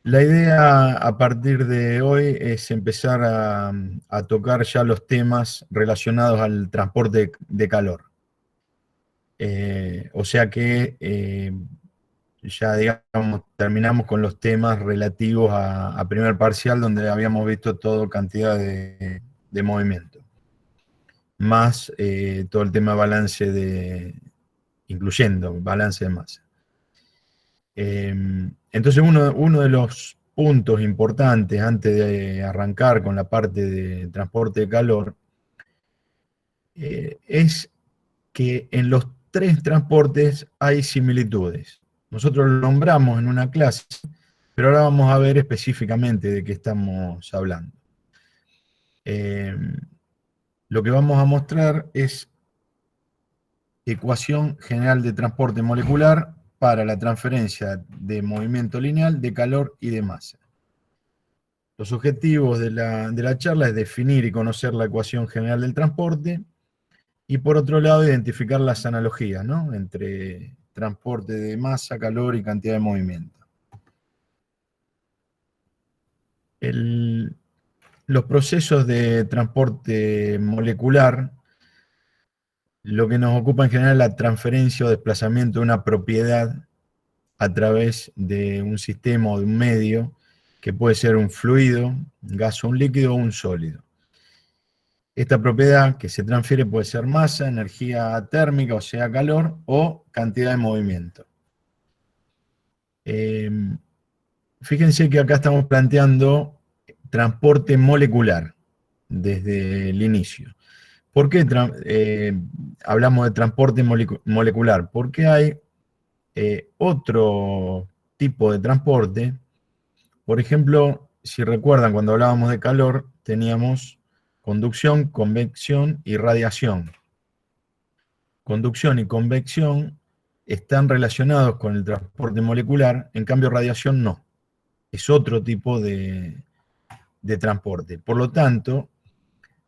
La idea a partir de hoy es empezar a tocar ya los temas relacionados al transporte de calor. O sea que ya, digamos, terminamos con los temas relativos a primer parcial, donde habíamos visto toda cantidad de movimiento, más todo el tema de balance incluyendo balance de masa. Entonces uno de los puntos importantes antes de arrancar con la parte de transporte de calor es que en los tres transportes hay similitudes. Nosotros lo nombramos en una clase, pero ahora vamos a ver específicamente de qué estamos hablando. Lo que vamos a mostrar es ecuación general de transporte molecular para la transferencia de movimiento lineal, de calor y de masa. Los objetivos de la charla es definir y conocer la ecuación general del transporte y, por otro lado, identificar las analogías, ¿no?, entre transporte de masa, calor y cantidad de movimiento. Los procesos de transporte molecular, lo que nos ocupa en general es la transferencia o desplazamiento de una propiedad a través de un sistema o de un medio, que puede ser un fluido, un gas o un líquido o un sólido. Esta propiedad que se transfiere puede ser masa, energía térmica, o sea, calor, o cantidad de movimiento. Fíjense que acá estamos planteando transporte molecular desde el inicio. ¿Por qué hablamos de transporte molecular? Porque hay otro tipo de transporte. Por ejemplo, si recuerdan, cuando hablábamos de calor, teníamos conducción, convección y radiación. Conducción y convección están relacionados con el transporte molecular, en cambio radiación no. Es otro tipo de transporte. Por lo tanto,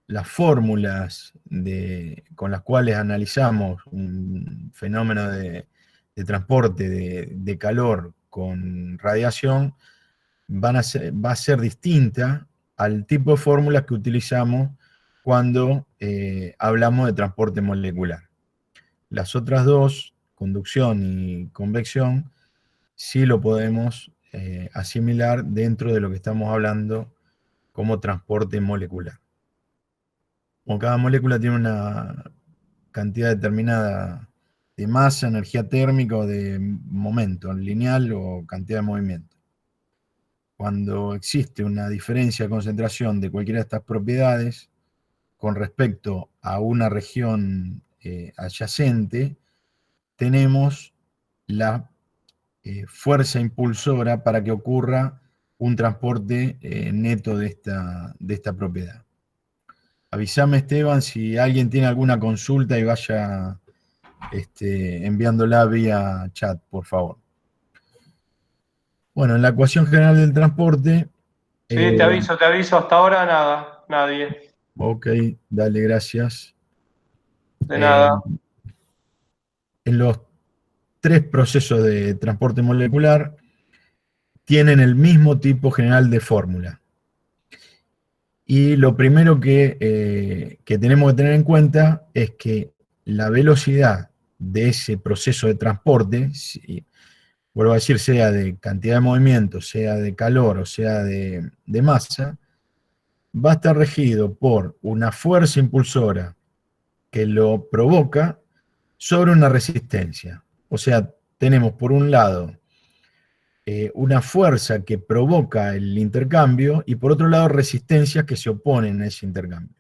las fórmulas con las cuales analizamos un fenómeno de transporte de calor con radiación va a ser distinta al tipo de fórmulas que utilizamos cuando hablamos de transporte molecular. Las otras dos, conducción y convección, sí lo podemos asimilar dentro de lo que estamos hablando como transporte molecular. Como cada molécula tiene una cantidad determinada de masa, energía térmica o de momento lineal o cantidad de movimiento. Cuando existe una diferencia de concentración de cualquiera de estas propiedades con respecto a una región adyacente, tenemos la fuerza impulsora para que ocurra un transporte neto de esta propiedad. Avísame, Esteban, si alguien tiene alguna consulta y vaya enviándola vía chat, por favor. Bueno, en la ecuación general del transporte... Sí, te aviso, hasta ahora nada, nadie. Ok, dale, gracias. De nada. En los tres procesos de transporte molecular tienen el mismo tipo general de fórmula. Y lo primero que tenemos que tener en cuenta es que la velocidad de ese proceso de transporte, vuelvo a decir, sea de cantidad de movimiento, sea de calor o sea de masa, va a estar regido por una fuerza impulsora que lo provoca sobre una resistencia. O sea, tenemos por un lado una fuerza que provoca el intercambio y por otro lado resistencias que se oponen a ese intercambio.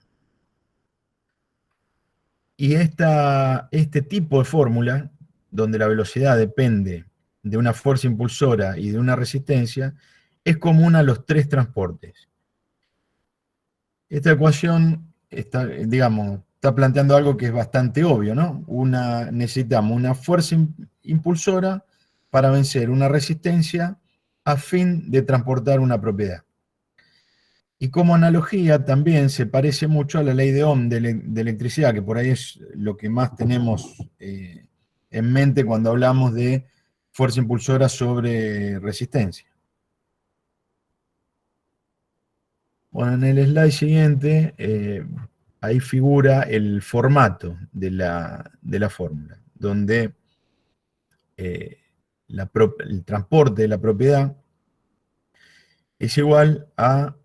Y este tipo de fórmula, donde la velocidad depende de una fuerza impulsora y de una resistencia, es común a los tres transportes. Esta ecuación está, digamos, está planteando algo que es bastante obvio, ¿no? Necesitamos una fuerza impulsora para vencer una resistencia a fin de transportar una propiedad. Y como analogía también se parece mucho a la ley de Ohm de electricidad, que por ahí es lo que más tenemos en mente cuando hablamos de fuerza impulsora sobre resistencia. Bueno, en el slide siguiente, ahí figura el formato de la fórmula, donde el transporte de la propiedad es igual a,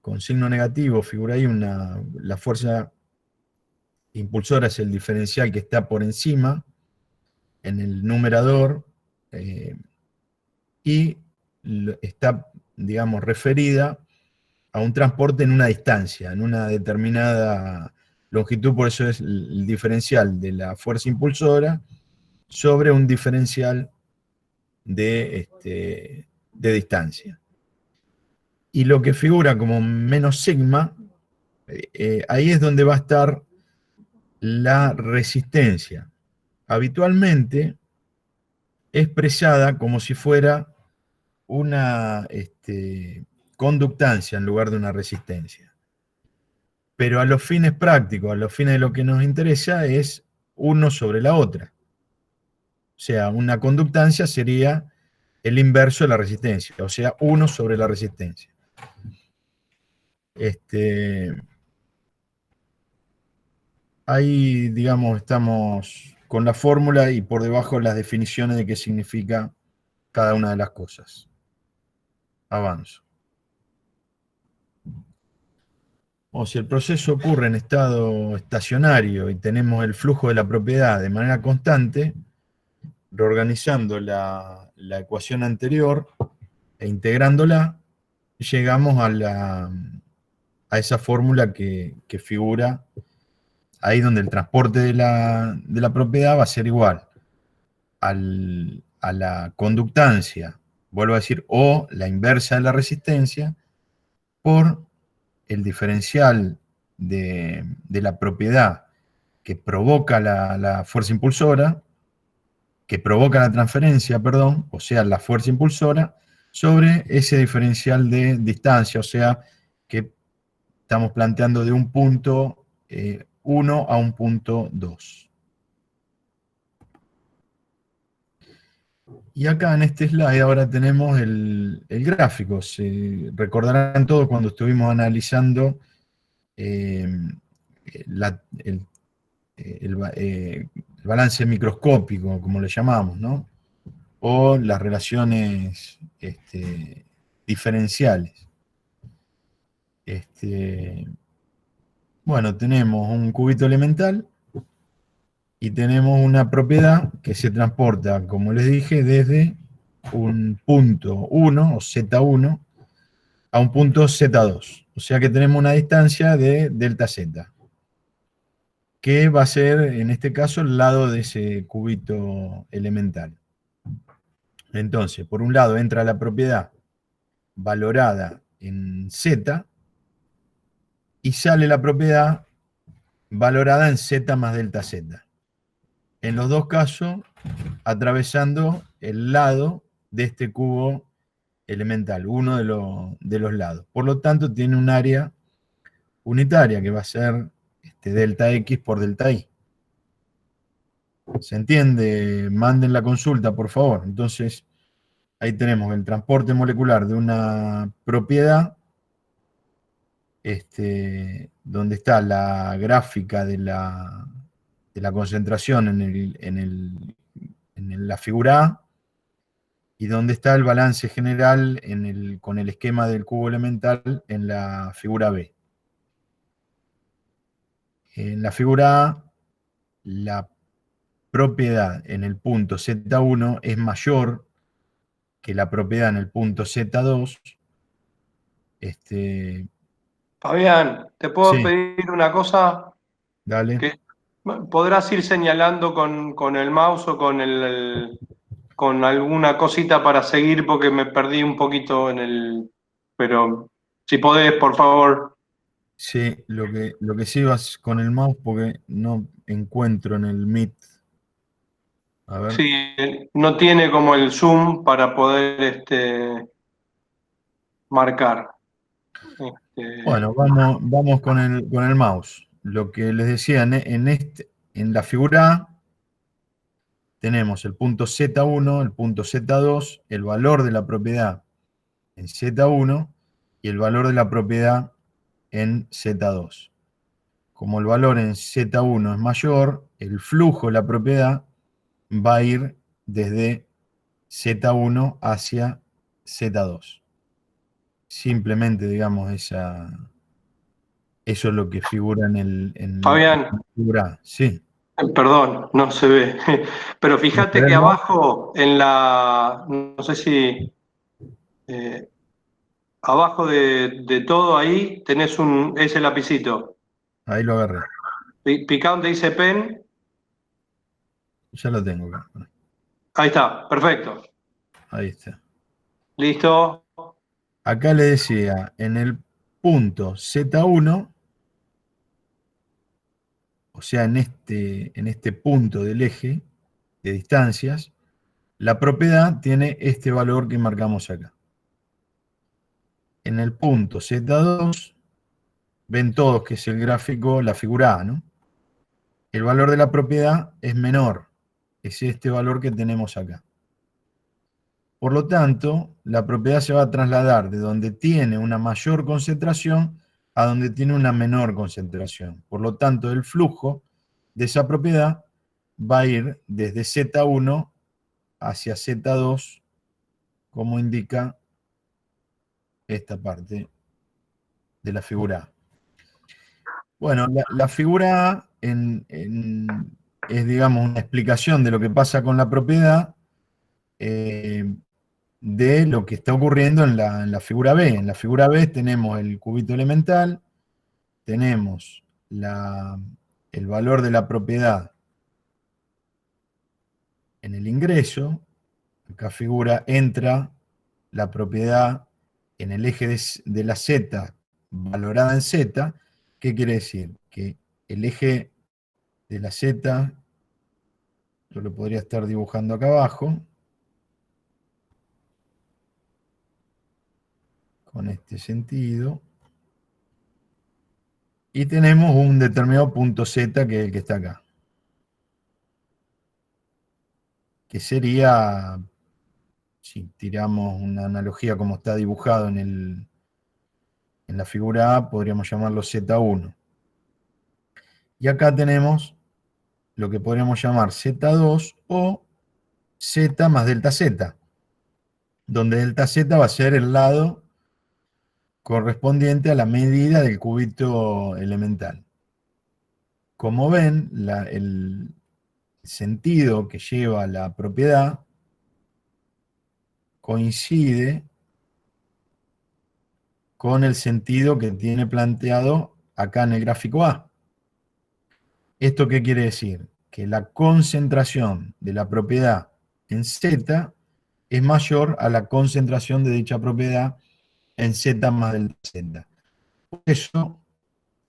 con signo negativo, figura ahí la fuerza impulsora es el diferencial que está por encima, en el numerador, y está, digamos, referida a un transporte en una distancia, en una determinada longitud, por eso es el diferencial de la fuerza impulsora sobre un diferencial de distancia. Y lo que figura como menos sigma, ahí es donde va a estar la resistencia. Habitualmente expresada como si fuera una conductancia en lugar de una resistencia. Pero a los fines prácticos, a los fines de lo que nos interesa, es uno sobre la otra. O sea, una conductancia sería el inverso de la resistencia, o sea, uno sobre la resistencia. Ahí, digamos, estamos con la fórmula y por debajo las definiciones de qué significa cada una de las cosas. Avanzo. O si el proceso ocurre en estado estacionario y tenemos el flujo de la propiedad de manera constante, reorganizando la ecuación anterior e integrándola, llegamos a esa fórmula que figura ahí donde el transporte de la propiedad va a ser igual a la conductancia, vuelvo a decir, o la inversa de la resistencia, por el diferencial de la propiedad que provoca la fuerza impulsora, que provoca la transferencia, perdón, o sea, la fuerza impulsora, sobre ese diferencial de distancia, o sea, que estamos planteando de un punto 1 a un punto 2. Y acá en este slide ahora tenemos el gráfico. Se recordarán todos cuando estuvimos analizando el balance microscópico, como le llamamos, ¿no? O las relaciones diferenciales. Bueno, tenemos un cubito elemental y tenemos una propiedad que se transporta, como les dije, desde un punto 1 o Z1 a un punto Z2. O sea que tenemos una distancia de delta Z, que va a ser, en este caso, el lado de ese cubito elemental. Entonces, por un lado entra la propiedad valorada en Z y sale la propiedad valorada en Z más delta Z. En los dos casos, atravesando el lado de este cubo elemental, uno de los lados. Por lo tanto, tiene un área unitaria que va a ser delta X por delta Y. ¿Se entiende? Manden la consulta, por favor. Entonces, ahí tenemos el transporte molecular de una propiedad, donde está la gráfica de la concentración en la figura A, y donde está el balance general con el esquema del cubo elemental en la figura B. En la figura A, la propiedad en el punto Z1 es mayor que la propiedad en el punto Z2. Fabián, ¿te puedo Sí, pedir una cosa? dale. Que podrás ir señalando con el mouse o con alguna cosita para seguir porque me perdí un poquito en el... Pero si podés, por favor. Sí, lo que sí vas con el mouse porque no encuentro en el Meet. A ver. Sí, no tiene como el zoom para poder marcar. Bueno, vamos con el mouse. Lo que les decía, en la figura A tenemos el punto Z1, el punto Z2, el valor de la propiedad en Z1 y el valor de la propiedad en Z2. Como el valor en Z1 es mayor, el flujo, la propiedad, va a ir desde Z1 hacia Z2. Simplemente, digamos, eso es lo que figura en Fabián, la figura A. Sí. perdón, no se ve. Pero ¿No se fíjate ve que el mouse? abajo, no sé si, eh, abajo de todo ahí tenés ese lapicito. Ahí lo agarré. Picá donde dice pen, Ya lo tengo acá. ahí está, perfecto. Ahí está. Listo. Acá le decía, en el punto Z1, o sea, en este punto del eje de distancias, la propiedad tiene este valor que marcamos acá. En el punto Z2, ven todos que es el gráfico, la figura A, ¿no? El valor de la propiedad es menor, es este valor que tenemos acá. Por lo tanto, la propiedad se va a trasladar de donde tiene una mayor concentración a donde tiene una menor concentración. Por lo tanto, el flujo de esa propiedad va a ir desde Z1 hacia Z2, como indica esta parte de la figura A. Bueno, la figura A es, digamos, una explicación de lo que pasa con la propiedad, de lo que está ocurriendo en la figura B. En la figura B tenemos el cubito elemental, tenemos el valor de la propiedad en el ingreso, acá figura, entra la propiedad en el eje de la Z valorada en Z. ¿Qué quiere decir? Que el eje de la Z, yo lo podría estar dibujando acá abajo, con este sentido, y tenemos un determinado punto Z que es el que está acá, que sería, si tiramos una analogía como está dibujado en la figura A, podríamos llamarlo Z1. Y acá tenemos lo que podríamos llamar Z2 o Z más delta Z, donde delta Z va a ser el lado correspondiente a la medida del cúbito elemental. Como ven, el sentido que lleva la propiedad coincide con el sentido que tiene planteado acá en el gráfico A. ¿Esto qué quiere decir? Que la concentración de la propiedad en Z es mayor a la concentración de dicha propiedad en Z más delta Z. Por eso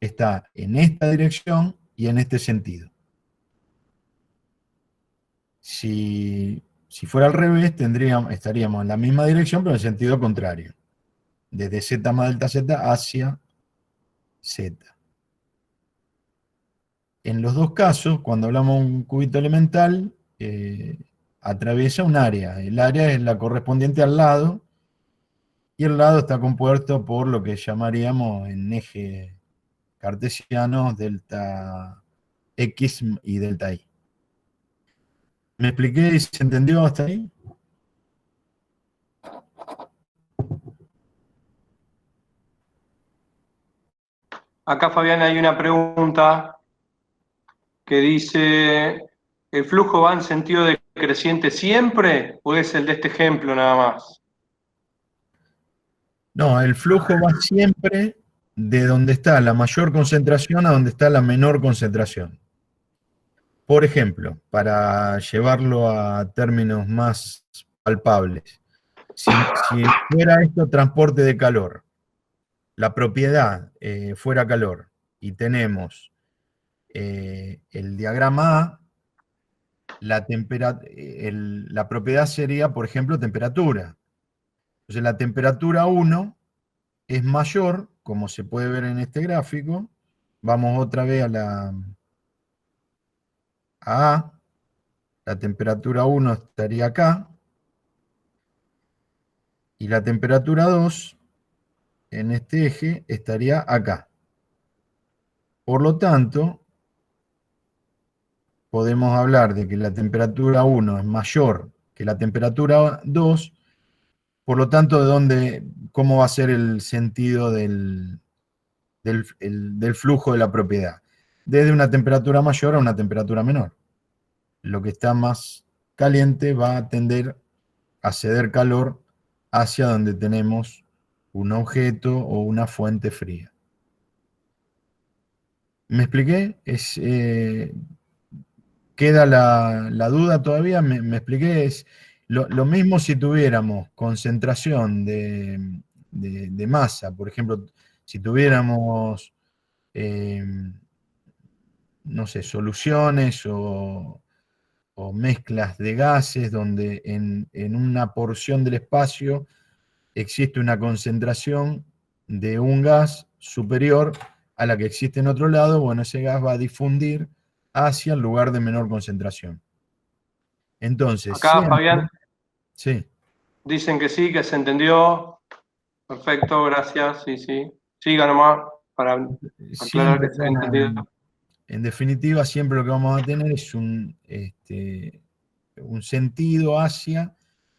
está en esta dirección y en este sentido. Si fuera al revés, estaríamos en la misma dirección, pero en sentido contrario. Desde Z más delta Z hacia Z. En los dos casos, cuando hablamos de un cubito elemental, atraviesa un área. El área es la correspondiente al lado, y el lado está compuesto por lo que llamaríamos en eje cartesiano delta X y delta Y. ¿Me expliqué y se entendió hasta ahí? Acá, Fabián, hay una pregunta que dice, ¿el flujo va en sentido decreciente siempre o es el de este ejemplo nada más? No, el flujo va siempre de donde está la mayor concentración a donde está la menor concentración. Por ejemplo, para llevarlo a términos más palpables, si fuera esto transporte de calor, la propiedad fuera calor, y tenemos el diagrama A, la propiedad sería, por ejemplo, temperatura. Entonces la temperatura 1 es mayor, como se puede ver en este gráfico. Vamos otra vez a la temperatura 1 estaría acá, y la temperatura 2 en este eje estaría acá. Por lo tanto, podemos hablar de que la temperatura 1 es mayor que la temperatura 2, por lo tanto, ¿cómo va a ser el sentido del flujo de la propiedad? Desde una temperatura mayor a una temperatura menor. Lo que está más caliente va a tender a ceder calor hacia donde tenemos un objeto o una fuente fría. ¿Me expliqué? ¿Queda la duda todavía? ¿Me expliqué? Es lo mismo si tuviéramos concentración de masa, por ejemplo, si tuviéramos, eh, no sé, soluciones o mezclas de gases donde en una porción del espacio existe una concentración de un gas superior a la que existe en otro lado, bueno, ese gas va a difundir hacia el lugar de menor concentración. Entonces, Acá, siempre, Fabián, sí, dicen que sí, que se entendió. Perfecto, gracias. Sí, sí. Siga nomás para aclarar siempre, que se ha bueno, entendido. en definitiva, siempre lo que vamos a tener es un sentido hacia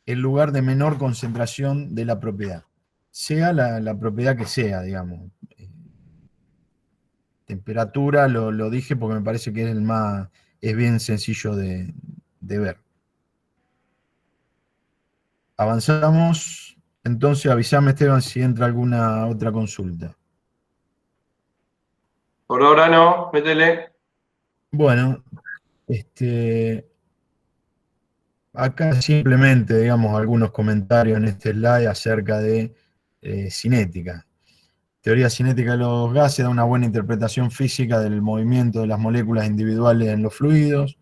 el lugar de menor concentración de la propiedad, sea la propiedad que sea, digamos. Temperatura, lo dije porque me parece que es bien sencillo de ver. Avanzamos, entonces avísame, Esteban, si entra alguna otra consulta. Por ahora no, métele. Bueno, acá simplemente, digamos, algunos comentarios en este slide acerca de cinética. Teoría cinética de los gases da una buena interpretación física del movimiento de las moléculas individuales en los fluidos.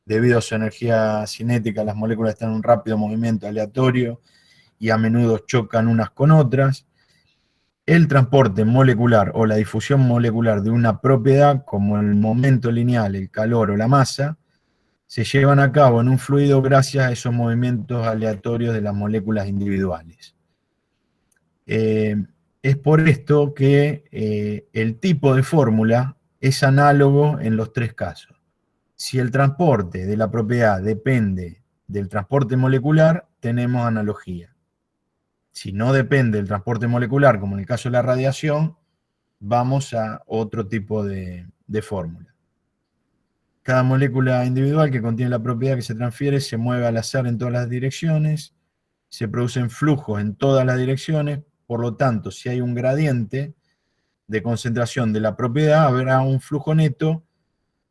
Debido a su energía cinética, las moléculas están en un rápido movimiento aleatorio y a menudo chocan unas con otras. El transporte molecular o la difusión molecular de una propiedad, como el momento lineal, el calor o la masa, se llevan a cabo en un fluido gracias a esos movimientos aleatorios de las moléculas individuales. Es por esto que el tipo de fórmula es análogo en los tres casos. Si el transporte de la propiedad depende del transporte molecular, tenemos analogía. Si no depende del transporte molecular, como en el caso de la radiación, vamos a otro tipo de fórmula. Cada molécula individual que contiene la propiedad que se transfiere se mueve al azar en todas las direcciones, se producen flujos en todas las direcciones, por lo tanto, si hay un gradiente de concentración de la propiedad, habrá un flujo neto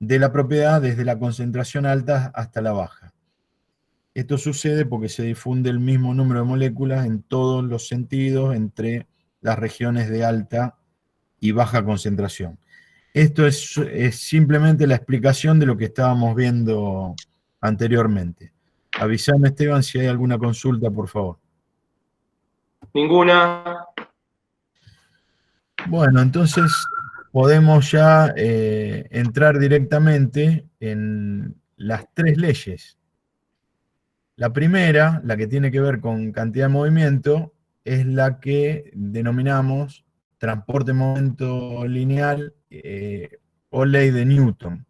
de la propiedad desde la concentración alta hasta la baja. Esto sucede porque se difunde el mismo número de moléculas en todos los sentidos entre las regiones de alta y baja concentración. Esto es simplemente la explicación de lo que estábamos viendo anteriormente. Avísame, Esteban, si hay alguna consulta, por favor. Ninguna. Bueno, entonces podemos ya entrar directamente en las tres leyes. La primera, la que tiene que ver con cantidad de movimiento, es la que denominamos transporte de momento lineal o ley de Newton.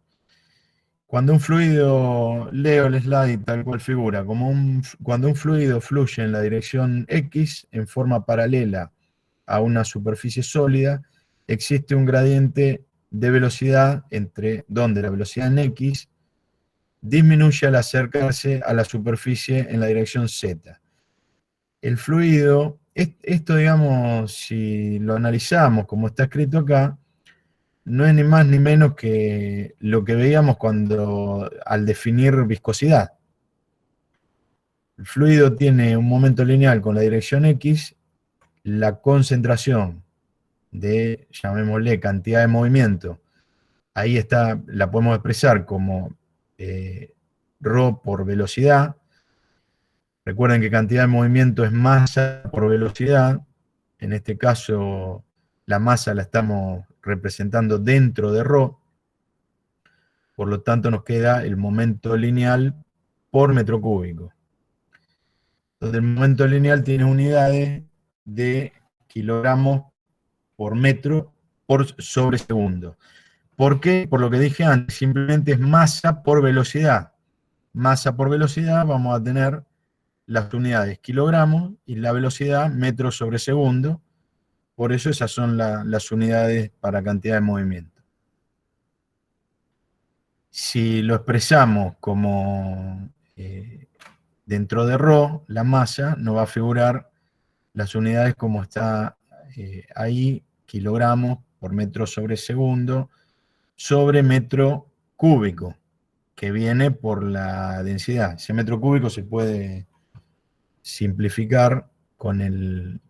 Cuando un fluido, leo el slide tal cual figura, cuando un fluido fluye en la dirección X en forma paralela a una superficie sólida, existe un gradiente de velocidad donde la velocidad en X disminuye al acercarse a la superficie en la dirección Z. El fluido, esto digamos, si lo analizamos como está escrito acá, no es ni más ni menos que lo que veíamos al definir viscosidad. El fluido tiene un momento lineal con la dirección X, la concentración de, llamémosle, cantidad de movimiento, ahí está, la podemos expresar como ρ por velocidad. Recuerden que cantidad de movimiento es masa por velocidad. En este caso, la masa la estamos representando dentro de ρ. Por lo tanto, nos queda el momento lineal por metro cúbico. Donde el momento lineal tiene unidades de kilogramos por metro por sobre segundo. ¿Por qué? Por lo que dije antes, simplemente es masa por velocidad. Masa por velocidad vamos a tener las unidades kilogramos y la velocidad metros sobre segundo. Por eso esas son las unidades para cantidad de movimiento. Si lo expresamos como dentro de ρ, la masa nos va a figurar las unidades como está ahí, kilogramos por metro sobre segundo, sobre metro cúbico, que viene por la densidad. Ese metro cúbico se puede simplificar con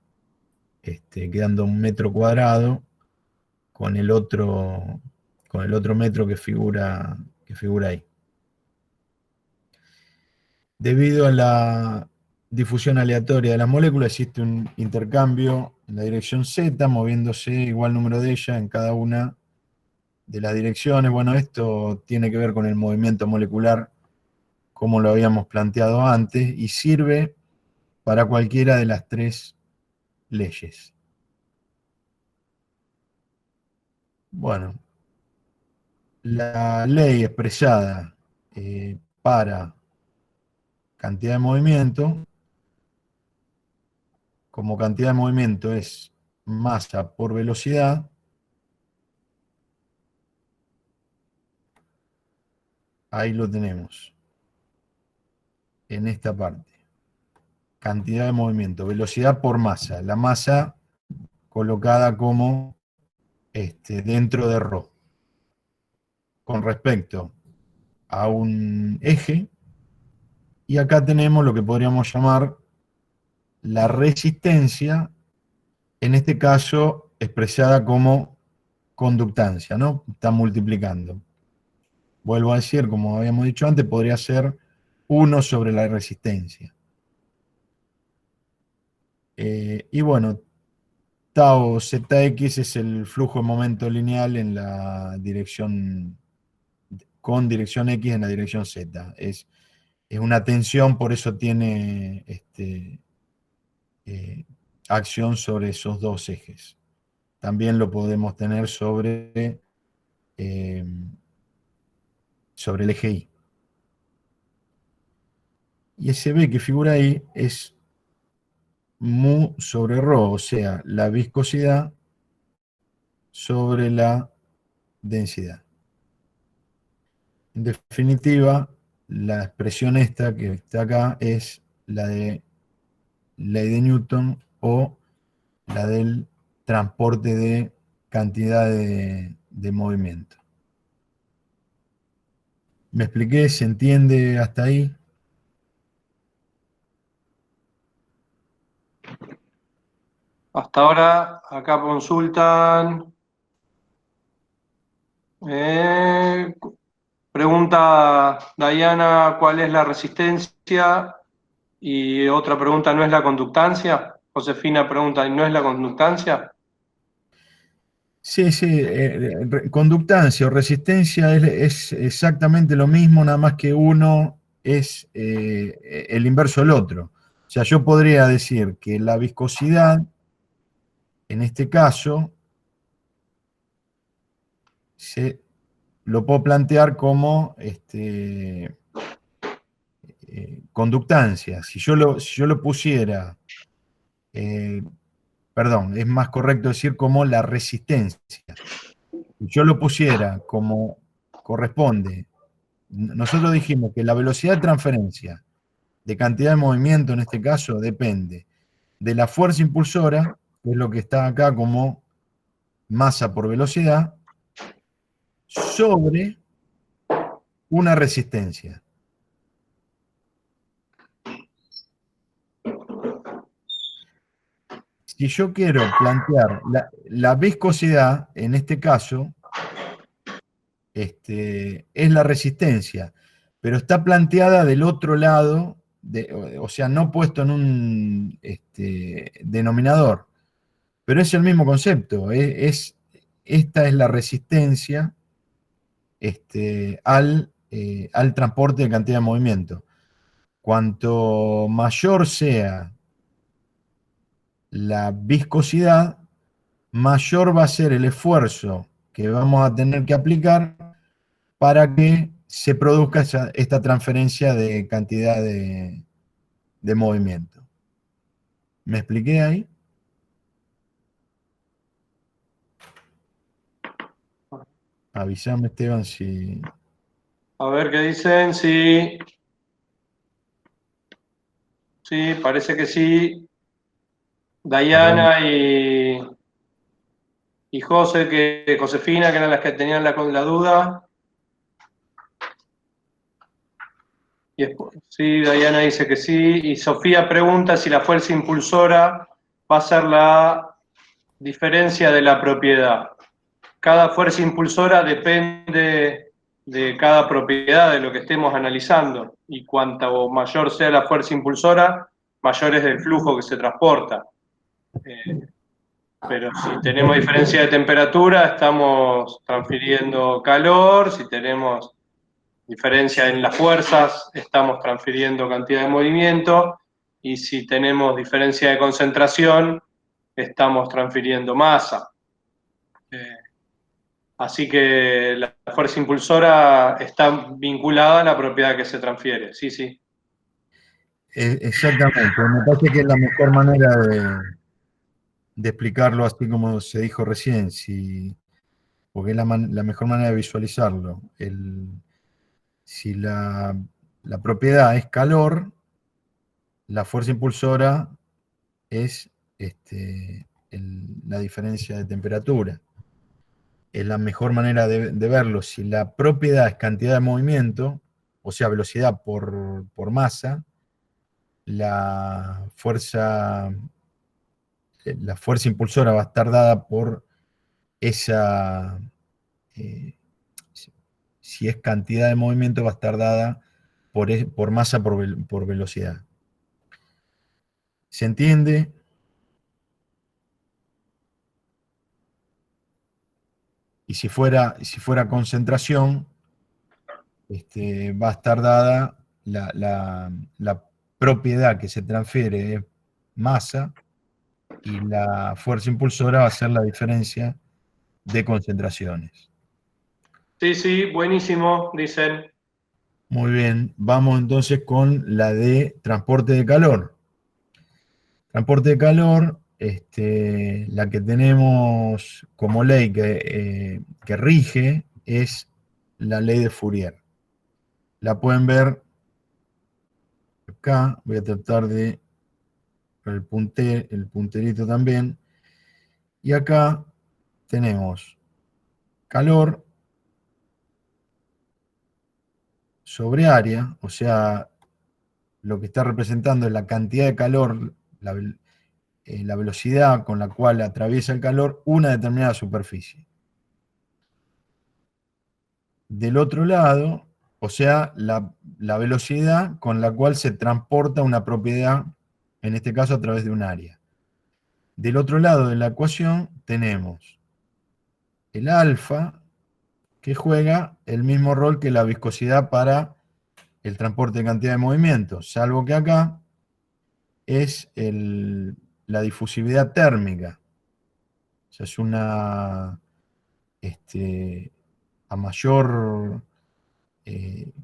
quedando un metro cuadrado con el otro metro que figura ahí. Debido a la difusión aleatoria de las moléculas, existe un intercambio en la dirección Z, moviéndose igual número de ellas en cada una de las direcciones. Bueno, esto tiene que ver con el movimiento molecular, como lo habíamos planteado antes, y sirve para cualquiera de las tres leyes. Bueno, la ley expresada para cantidad de movimiento, como cantidad de movimiento es masa por velocidad, ahí lo tenemos, en esta parte. Cantidad de movimiento, velocidad por masa. La masa colocada como dentro de ρ. Con respecto a un eje, y acá tenemos lo que podríamos llamar la resistencia, en este caso expresada como conductancia, ¿no? Está multiplicando. Vuelvo a decir, como habíamos dicho antes, podría ser 1 sobre la resistencia. Y bueno, tau Zx es el flujo de momento lineal en la dirección, con dirección X en la dirección Z. Es una tensión, por eso tiene acción sobre esos dos ejes. También lo podemos tener sobre el eje Y. Y ese B que figura ahí es mu sobre ρ, o sea, la viscosidad sobre la densidad. En definitiva, la expresión esta que está acá es la de ley de Newton o la del transporte de cantidad de movimiento. ¿Me expliqué? ¿Se entiende hasta ahí? Hasta ahora, acá consultan. Pregunta Diana, ¿cuál es la resistencia? Y otra pregunta, ¿no es la conductancia? Josefina pregunta, ¿no es la conductancia? Sí, sí, conductancia o resistencia es exactamente lo mismo, nada más que uno es el inverso del otro. O sea, yo podría decir que la viscosidad, en este caso, lo puedo plantear como conductancia. Si yo lo pusiera, perdón, es más correcto decir como la resistencia. Si yo lo pusiera como corresponde, nosotros dijimos que la velocidad de transferencia de cantidad de movimiento, en este caso, depende de la fuerza impulsora, que es lo que está acá como masa por velocidad, sobre una resistencia. Si yo quiero plantear la viscosidad, en este caso, es la resistencia, pero está planteada del otro lado, o sea, no puesto en un denominador, pero es el mismo concepto, esta es la resistencia al transporte de cantidad de movimiento. Cuanto mayor sea la viscosidad, mayor va a ser el esfuerzo que vamos a tener que aplicar para que se produzca esta transferencia de cantidad de movimiento. ¿Me expliqué ahí? Avísame, Esteban, si... A ver qué dicen. Sí, sí, parece que sí. Dayana y Josefina, que eran las que tenían la duda. Sí, Dayana dice que sí. Y Sofía pregunta si la fuerza impulsora va a ser la diferencia de la propiedad. Cada fuerza impulsora depende de cada propiedad de lo que estemos analizando. Y cuanto mayor sea la fuerza impulsora, mayor es el flujo que se transporta. Pero si tenemos diferencia de temperatura, estamos transfiriendo calor. Si tenemos diferencia en las fuerzas, estamos transfiriendo cantidad de movimiento, y si tenemos diferencia de concentración, estamos transfiriendo masa. Así que la fuerza impulsora está vinculada a la propiedad que se transfiere, sí, sí. Exactamente, me parece que es la mejor manera de explicarlo así como se dijo recién, porque es la mejor manera de visualizarlo. Si la propiedad es calor, la fuerza impulsora es la diferencia de temperatura. Es la mejor manera de verlo. Si la propiedad es cantidad de movimiento, o sea, velocidad por masa, la fuerza impulsora va a estar dada por esa, eh, si es cantidad de movimiento, va a estar dada por masa por velocidad. ¿Se entiende? Y si fuera concentración, va a estar dada la propiedad que se transfiere es masa, y la fuerza impulsora va a ser la diferencia de concentraciones. Sí, sí, buenísimo, dicen. Muy bien, vamos entonces con la de transporte de calor. Transporte de calor, la que tenemos como ley que rige es la ley de Fourier. La pueden ver acá, voy a tratar de el punterito también. Y acá tenemos calor sobre área, o sea, lo que está representando es la cantidad de calor, la velocidad con la cual atraviesa el calor una determinada superficie. Del otro lado, o sea, la velocidad con la cual se transporta una propiedad, en este caso a través de un área. Del otro lado de la ecuación tenemos el alfa, que juega el mismo rol que la viscosidad para el transporte de cantidad de movimiento, salvo que acá es la difusividad térmica. O sea, es a mayor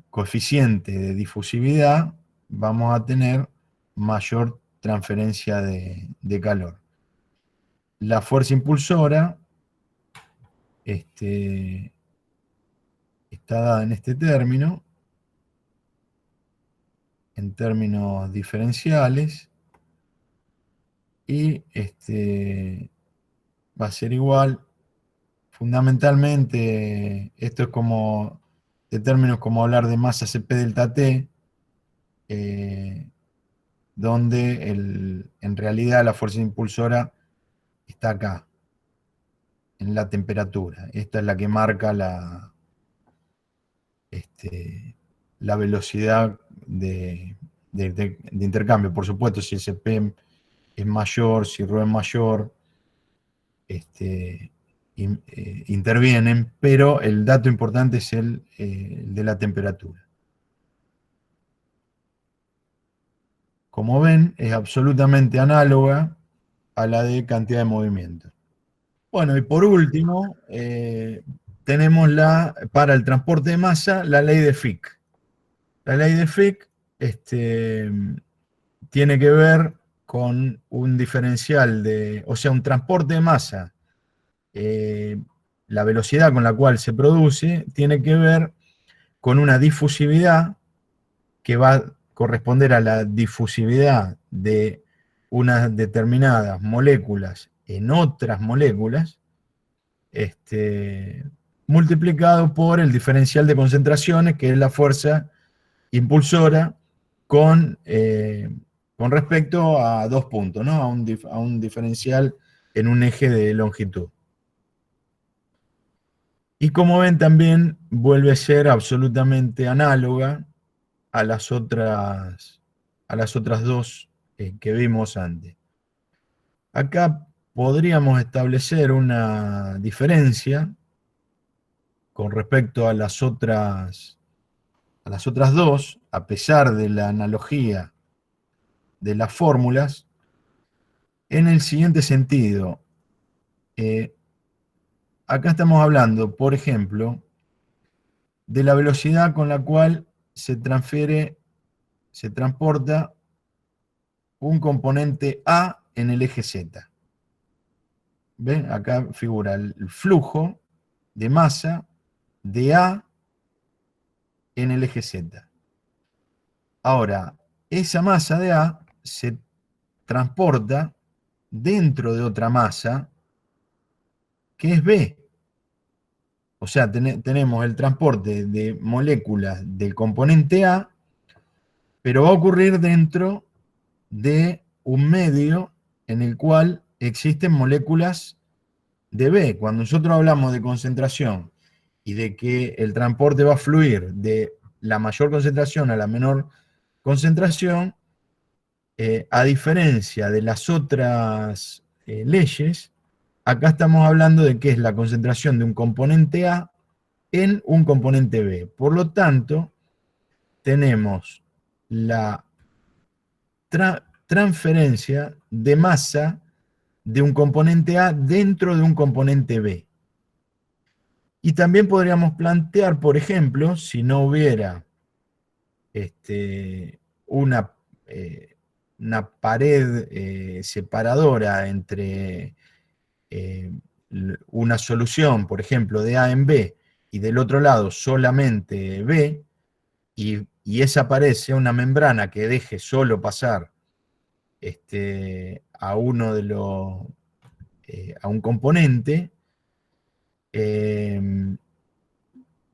coeficiente de difusividad, vamos a tener mayor transferencia de calor. La fuerza impulsora está dada en este término, en términos diferenciales, y va a ser igual. Fundamentalmente, esto es como, de términos como hablar de masa Cp delta T, donde en realidad la fuerza impulsora está acá, en la temperatura. Esta es la que marca la velocidad de intercambio. Por supuesto, si el Cp es mayor, si ρ es mayor, intervienen, pero el dato importante es el de la temperatura. Como ven, es absolutamente análoga a la de cantidad de movimiento. Bueno, y por último, tenemos para el transporte de masa, la ley de Fick. La ley de Fick tiene que ver con un diferencial o sea, un transporte de masa. La velocidad con la cual se produce tiene que ver con una difusividad que va a corresponder a la difusividad de unas determinadas moléculas en otras moléculas, multiplicado por el diferencial de concentraciones, que es la fuerza impulsora con respecto a dos puntos, ¿no? A un diferencial en un eje de longitud. Y como ven, también vuelve a ser absolutamente análoga a las otras dos que vimos antes. Acá podríamos establecer una diferencia con respecto a las otras dos, a pesar de la analogía de las fórmulas, en el siguiente sentido. Acá estamos hablando, por ejemplo, de la velocidad con la cual se transporta un componente A en el eje Z. ¿Ven? Acá figura el flujo de masa de A en el eje Z. Ahora, esa masa de A se transporta dentro de otra masa que es B. O sea, tenemos el transporte de moléculas del componente A, pero va a ocurrir dentro de un medio en el cual existen moléculas de B. Cuando nosotros hablamos de concentración y de que el transporte va a fluir de la mayor concentración a la menor concentración, a diferencia de las otras leyes, acá estamos hablando de que es la concentración de un componente A en un componente B. Por lo tanto, tenemos la transferencia de masa de un componente A dentro de un componente B. Y también podríamos plantear, por ejemplo, si no hubiera una, una pared separadora entre una solución, por ejemplo, de A en B, y del otro lado solamente B, y esa pared sea una membrana que deje solo pasar a uno de los a un componente,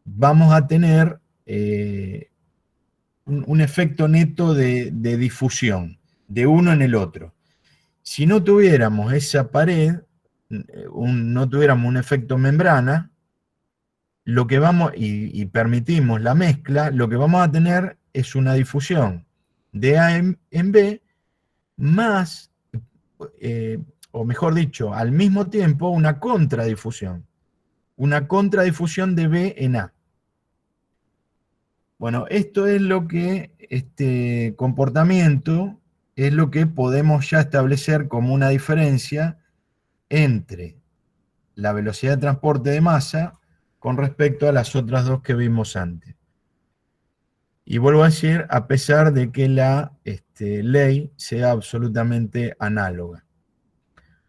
vamos a tener un efecto neto de difusión de uno en el otro. Si no tuviéramos esa pared, no tuviéramos un efecto membrana, lo que vamos, y permitimos la mezcla, lo que vamos a tener es una difusión de A en B, más, o mejor dicho, al mismo tiempo, una contradifusión de B en A. Bueno, esto es lo que, este comportamiento es lo que podemos ya establecer como una diferencia entre la velocidad de transporte de masa con respecto a las otras dos que vimos antes. Y vuelvo a decir, a pesar de que la ley sea absolutamente análoga.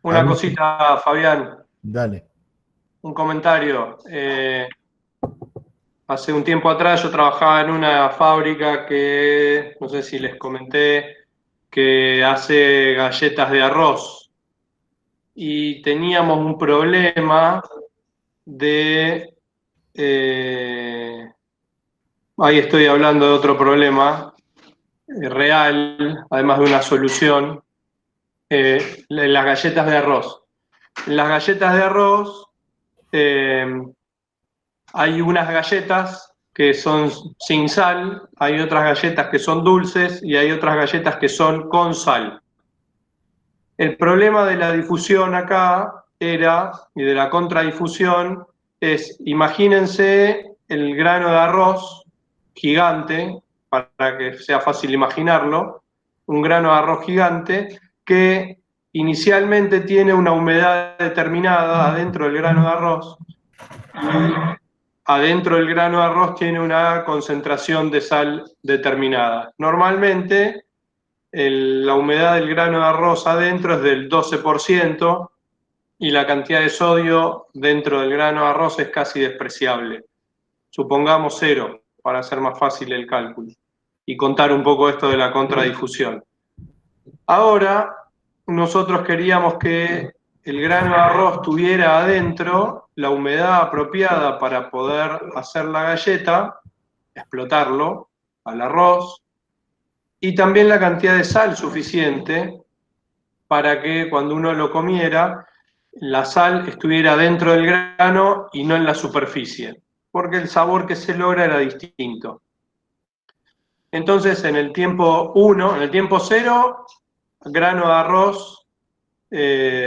Una cosita, Fabián, Dale. un comentario. Hace un tiempo atrás yo trabajaba en una fábrica que, no sé si les comenté, que hace galletas de arroz. Y teníamos un problema de... ahí estoy hablando de otro problema real, además de una solución, las galletas de arroz. En las galletas de arroz hay unas galletas que son sin sal, hay otras galletas que son dulces y hay otras galletas que son con sal. El problema de la difusión acá era, y de la contradifusión, es, imagínense el grano de arroz gigante, para que sea fácil imaginarlo, un grano de arroz gigante que inicialmente tiene una humedad determinada adentro del grano de arroz, y adentro del grano de arroz tiene una concentración de sal determinada. Normalmente la humedad del grano de arroz adentro es del 12% y la cantidad de sodio dentro del grano de arroz es casi despreciable. Supongamos 0, para hacer más fácil el cálculo, y contar un poco esto de la contradifusión. Ahora, nosotros queríamos que el grano de arroz tuviera adentro la humedad apropiada para poder hacer la galleta, explotarlo al arroz, y también la cantidad de sal suficiente para que cuando uno lo comiera, la sal estuviera dentro del grano y no en la superficie, porque el sabor que se logra era distinto. Entonces, en el tiempo 1, en el tiempo 0, grano de arroz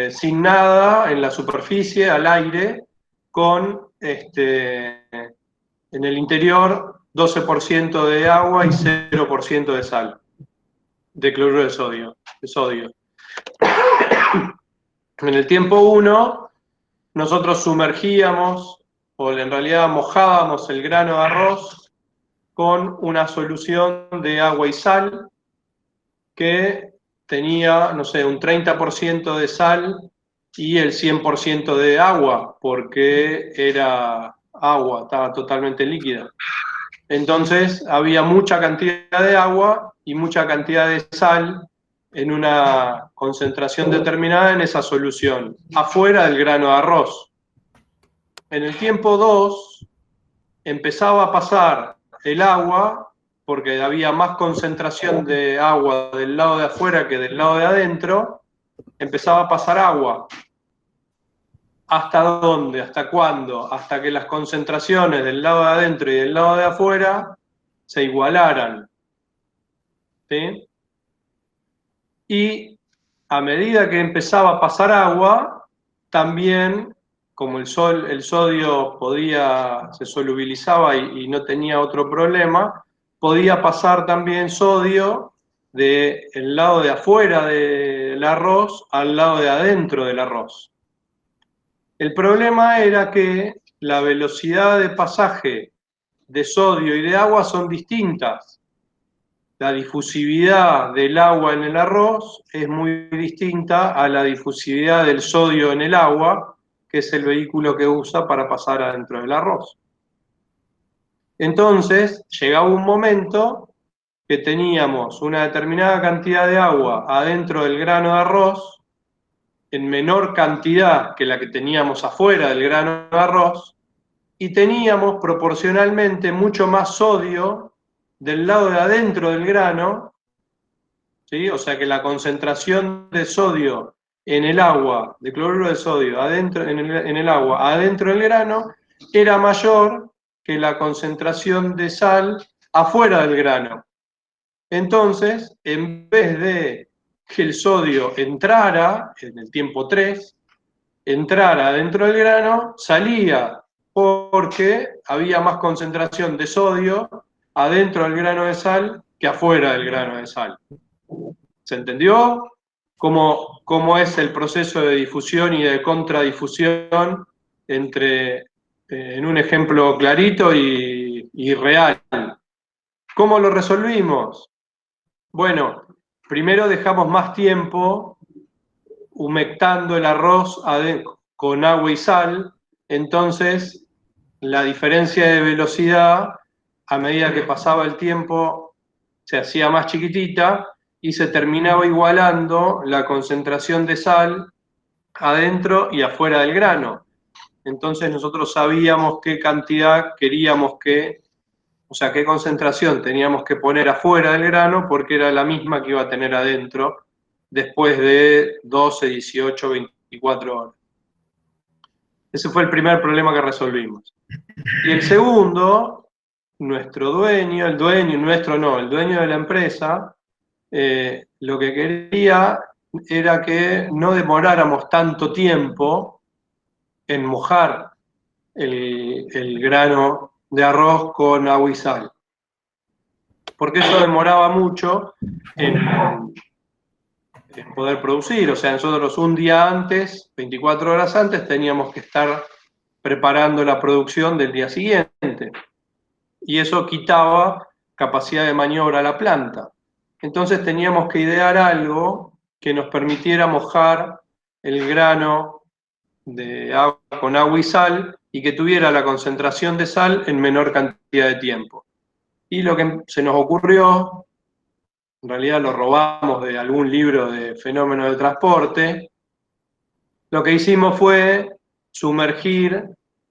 sin nada en la superficie, al aire, con en el interior 12% de agua y 0% de sal, de cloruro de sodio. En el tiempo 1, nosotros sumergíamos, o en realidad mojábamos el grano de arroz con una solución de agua y sal que tenía, no sé, un 30% de sal y el 100% de agua, porque era agua, estaba totalmente líquida. Entonces había mucha cantidad de agua y mucha cantidad de sal en una concentración determinada en esa solución, afuera del grano de arroz. En el tiempo 2 empezaba a pasar el agua, porque había más concentración de agua del lado de afuera que del lado de adentro, empezaba a pasar agua. ¿Hasta dónde? ¿Hasta cuándo? Hasta que las concentraciones del lado de adentro y del lado de afuera se igualaran. ¿Sí? Y a medida que empezaba a pasar agua, también, como el sodio se solubilizaba y no tenía otro problema, podía pasar también sodio del lado de afuera del arroz al lado de adentro del arroz. El problema era que la velocidad de pasaje de sodio y de agua son distintas. La difusividad del agua en el arroz es muy distinta a la difusividad del sodio en el agua, que es el vehículo que usa para pasar adentro del arroz. Entonces, llegaba un momento que teníamos una determinada cantidad de agua adentro del grano de arroz, en menor cantidad que la que teníamos afuera del grano de arroz, y teníamos proporcionalmente mucho más sodio del lado de adentro del grano, ¿sí? O sea que la concentración de sodio en el agua, de cloruro de sodio adentro, en el agua adentro del grano, era mayor que la concentración de sal afuera del grano. Entonces, en vez de que el sodio entrara en el tiempo 3, entrara dentro del grano, salía porque había más concentración de sodio adentro del grano de sal que afuera del grano de sal. ¿Se entendió cómo es el proceso de difusión y de contradifusión en un ejemplo clarito y real? ¿Cómo lo resolvimos? Bueno, primero dejamos más tiempo humectando el arroz con agua y sal, entonces la diferencia de velocidad a medida que pasaba el tiempo se hacía más chiquitita y se terminaba igualando la concentración de sal adentro y afuera del grano. Entonces nosotros sabíamos qué cantidad queríamos o sea, qué concentración teníamos que poner afuera del grano porque era la misma que iba a tener adentro después de 12, 18, 24 horas. Ese fue el primer problema que resolvimos. Y el segundo, nuestro dueño, el dueño de la empresa, lo que quería era que no demoráramos tanto tiempo en mojar el grano de arroz con agua y sal. Porque eso demoraba mucho poder producir. O sea, nosotros un día antes, 24 horas antes, teníamos que estar preparando la producción del día siguiente. Y eso quitaba capacidad de maniobra a la planta. Entonces teníamos que idear algo que nos permitiera mojar el grano de agua con agua y sal y que tuviera la concentración de sal en menor cantidad de tiempo. Y lo que se nos ocurrió, en realidad lo robamos de algún libro de fenómenos de transporte, lo que hicimos fue sumergir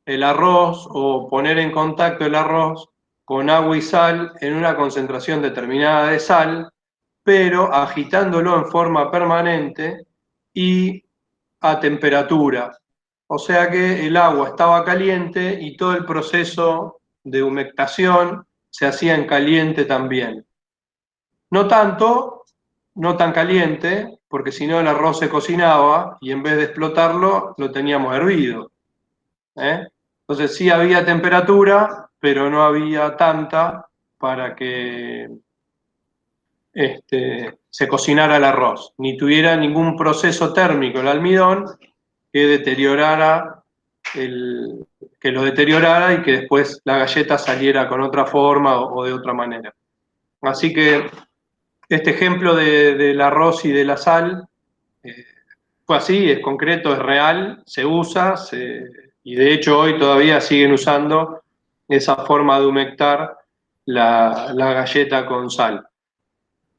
el arroz o poner en contacto el arroz con agua y sal en una concentración determinada de sal, pero agitándolo en forma permanente y a temperatura. O sea que el agua estaba caliente y todo el proceso de humectación se hacía en caliente también. No tanto, no tan caliente, porque si no el arroz se cocinaba y en vez de explotarlo lo teníamos hervido. Entonces sí había temperatura, pero no había tanta para que se cocinara el arroz, ni tuviera ningún proceso térmico el almidón que deteriorara que lo deteriorara y que después la galleta saliera con otra forma o de otra manera. Así que este ejemplo del arroz y de la sal fue así, es concreto, es real, se usa, y de hecho hoy todavía siguen usando esa forma de humectar la galleta con sal.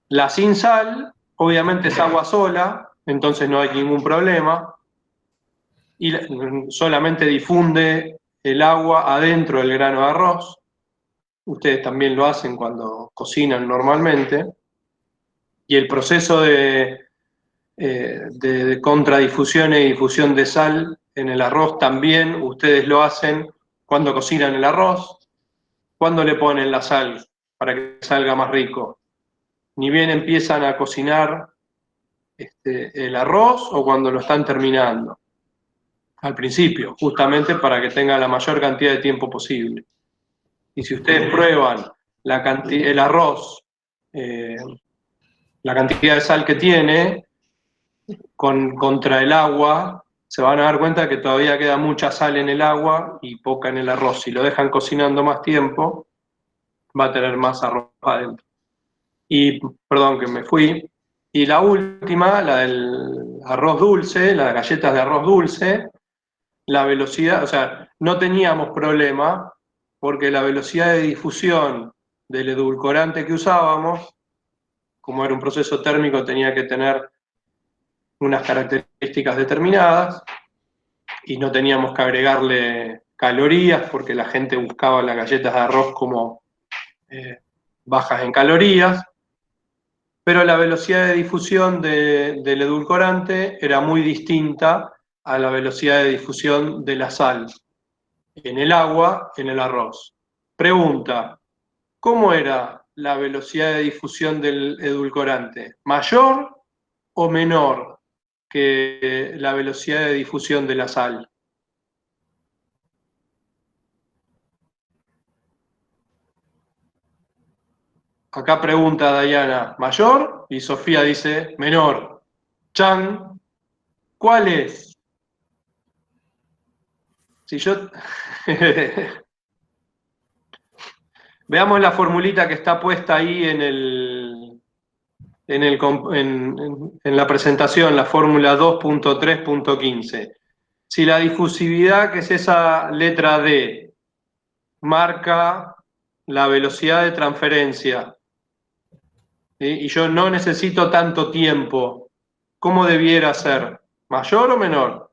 La sin sal, obviamente es agua sola, entonces no hay ningún problema, y solamente difunde el agua adentro del grano de arroz. Ustedes también lo hacen cuando cocinan normalmente. Y el proceso de contradifusión y difusión de sal en el arroz también ustedes lo hacen cuando cocinan el arroz. ¿Cuándo le ponen la sal para que salga más rico? Ni bien empiezan a cocinar el arroz o cuando lo están terminando. Al principio, justamente para que tenga la mayor cantidad de tiempo posible. Y si ustedes prueban el arroz, la cantidad de sal que tiene contra el agua, se van a dar cuenta que todavía queda mucha sal en el agua y poca en el arroz. Si lo dejan cocinando más tiempo, va a tener más arroz adentro. Y, perdón que me fui. Y la última, la del arroz dulce, las galletas de arroz dulce, la velocidad, o sea, no teníamos problema porque la velocidad de difusión del edulcorante que usábamos, como era un proceso térmico, tenía que tener unas características determinadas y no teníamos que agregarle calorías porque la gente buscaba las galletas de arroz como bajas en calorías, pero la velocidad de difusión del edulcorante era muy distinta a la velocidad de difusión de la sal en el agua, en el arroz. Pregunta, ¿cómo era la velocidad de difusión del edulcorante? ¿Mayor o menor que la velocidad de difusión de la sal? Acá pregunta Dayana, ¿mayor? Y Sofía dice, menor. Chan, ¿cuál es? Si yo... Veamos la formulita que está puesta ahí en la presentación, la fórmula 2.3.15. Si la difusividad, que es esa letra D, marca la velocidad de transferencia, ¿sí? Y yo no necesito tanto tiempo, ¿cómo debiera ser? ¿Mayor o menor?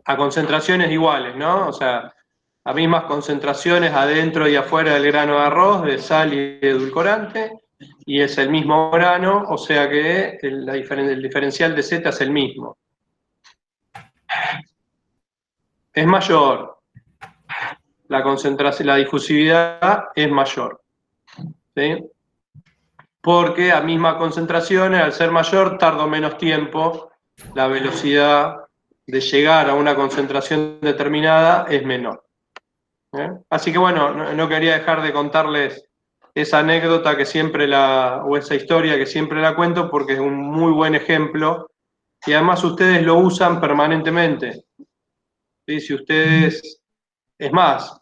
A concentraciones iguales, ¿no? O sea, a mismas concentraciones adentro y afuera del grano de arroz, de sal y edulcorante, y es el mismo grano, o sea que el diferencial de Z es el mismo. Es mayor. La concentración, la difusividad es mayor. ¿Sí? Porque a mismas concentraciones, al ser mayor, tardo menos tiempo, la velocidad de llegar a una concentración determinada es menor. Así que bueno, no quería dejar de contarles esa anécdota que siempre o esa historia que siempre la cuento porque es un muy buen ejemplo y además ustedes lo usan permanentemente. ¿Sí? Si ustedes, es más,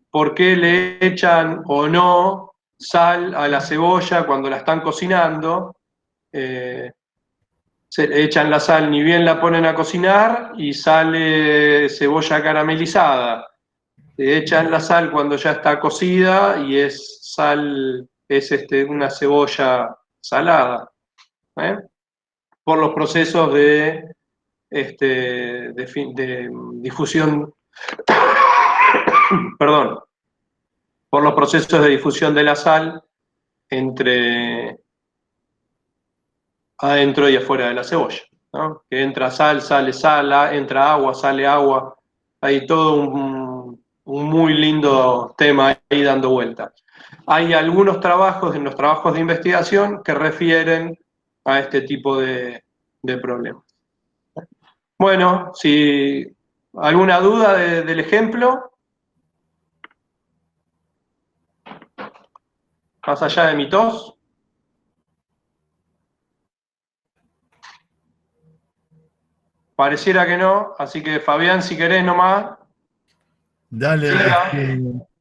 ¿por qué le echan o no sal a la cebolla cuando la están cocinando? Se le echan la sal, ni bien la ponen a cocinar y sale cebolla caramelizada. Le echan la sal cuando ya está cocida y es sal, es una cebolla salada, ¿eh? Por los procesos de difusión, perdón, por los procesos de difusión de la sal entre adentro y afuera de la cebolla, ¿no? Que entra sal, sale sal, entra agua, sale agua. Hay todo un muy lindo tema ahí dando vueltas. Hay algunos trabajos, en los trabajos de investigación, que refieren a este tipo de problemas. Bueno, si alguna duda del ejemplo, más allá de mi tos. Pareciera que no, así que Fabián, si querés nomás. Dale,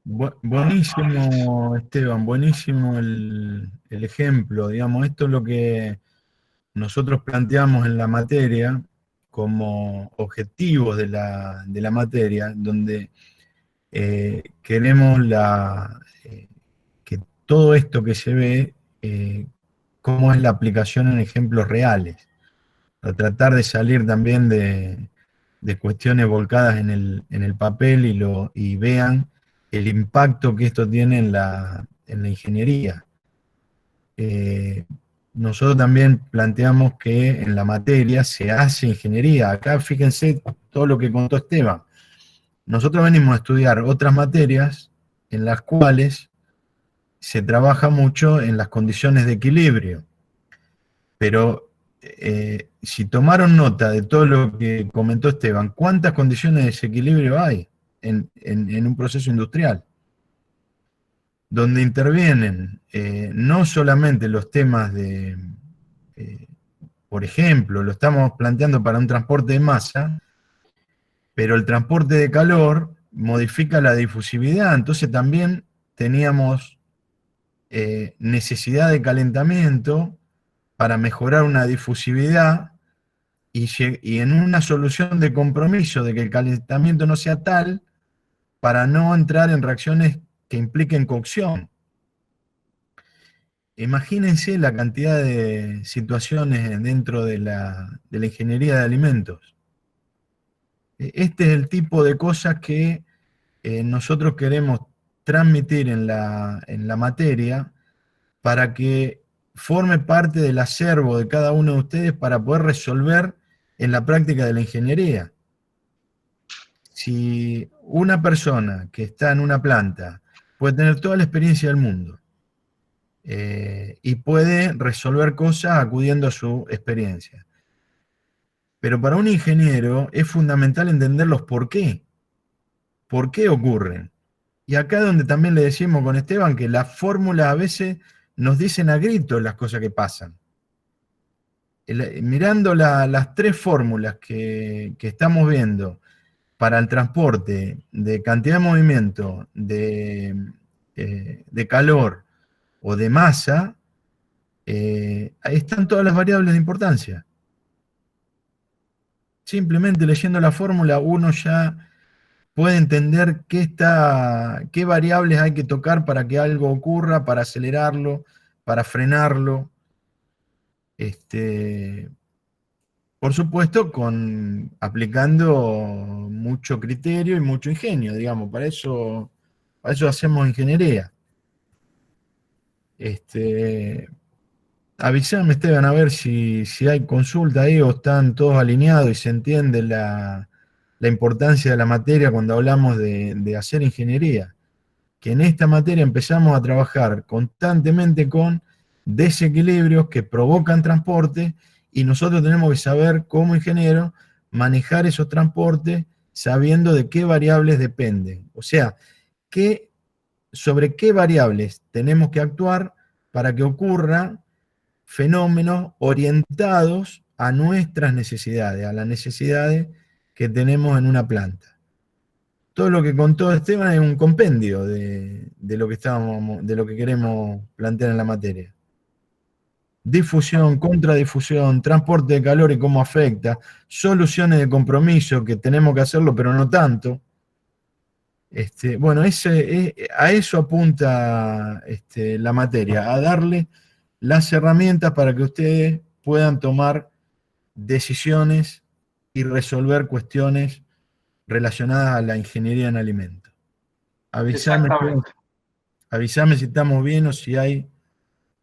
buenísimo, Esteban, buenísimo el ejemplo. Digamos, esto es lo que nosotros planteamos en la materia como objetivos de la materia, donde queremos que todo esto que se ve, cómo es la aplicación en ejemplos reales, a tratar de salir también de cuestiones volcadas en el papel y vean el impacto que esto tiene en la ingeniería. Nosotros también planteamos que en la materia se hace ingeniería. Acá fíjense todo lo que contó Esteban. Nosotros venimos a estudiar otras materias en las cuales se trabaja mucho en las condiciones de equilibrio, pero si tomaron nota de todo lo que comentó Esteban, ¿cuántas condiciones de desequilibrio hay en un proceso industrial? Donde intervienen no solamente los temas por ejemplo, lo estamos planteando para un transporte de masa, pero el transporte de calor modifica la difusividad, entonces también teníamos necesidad de calentamiento para mejorar una difusividad y en una solución de compromiso de que el calentamiento no sea tal para no entrar en reacciones que impliquen cocción. Imagínense la cantidad de situaciones dentro de la ingeniería de alimentos. Este es el tipo de cosas que nosotros queremos transmitir en la materia para que forme parte del acervo de cada uno de ustedes para poder resolver en la práctica de la ingeniería. Si una persona que está en una planta puede tener toda la experiencia del mundo y puede resolver cosas acudiendo a su experiencia, pero para un ingeniero es fundamental entender los por qué ocurren. Y acá es donde también le decimos con Esteban que las fórmulas a veces nos dicen a gritos las cosas que pasan. Mirando las tres fórmulas que estamos viendo para el transporte de cantidad de movimiento, de calor o de masa, ahí están todas las variables de importancia. Simplemente leyendo la fórmula uno ya puede entender qué variables hay que tocar para que algo ocurra, para acelerarlo, para frenarlo. Por supuesto, aplicando mucho criterio y mucho ingenio, digamos, para eso hacemos ingeniería. Avísame, Esteban, a ver si hay consulta ahí o están todos alineados y se entiende la importancia de la materia cuando hablamos de hacer ingeniería. Que en esta materia empezamos a trabajar constantemente con desequilibrios que provocan transporte y nosotros tenemos que saber como ingenieros manejar esos transportes sabiendo de qué variables dependen. O sea, qué sobre qué variables tenemos que actuar para que ocurran fenómenos orientados a nuestras necesidades, a las necesidades que tenemos en una planta. Todo lo que contó Esteban es un compendio de lo que de lo que queremos plantear en la materia. Difusión, contradifusión, transporte de calor y cómo afecta, soluciones de compromiso, que tenemos que hacerlo, pero no tanto. Bueno, a eso apunta la materia, a darle las herramientas para que ustedes puedan tomar decisiones y resolver cuestiones relacionadas a la ingeniería en alimentos. Exactamente. Avísame si estamos bien o si hay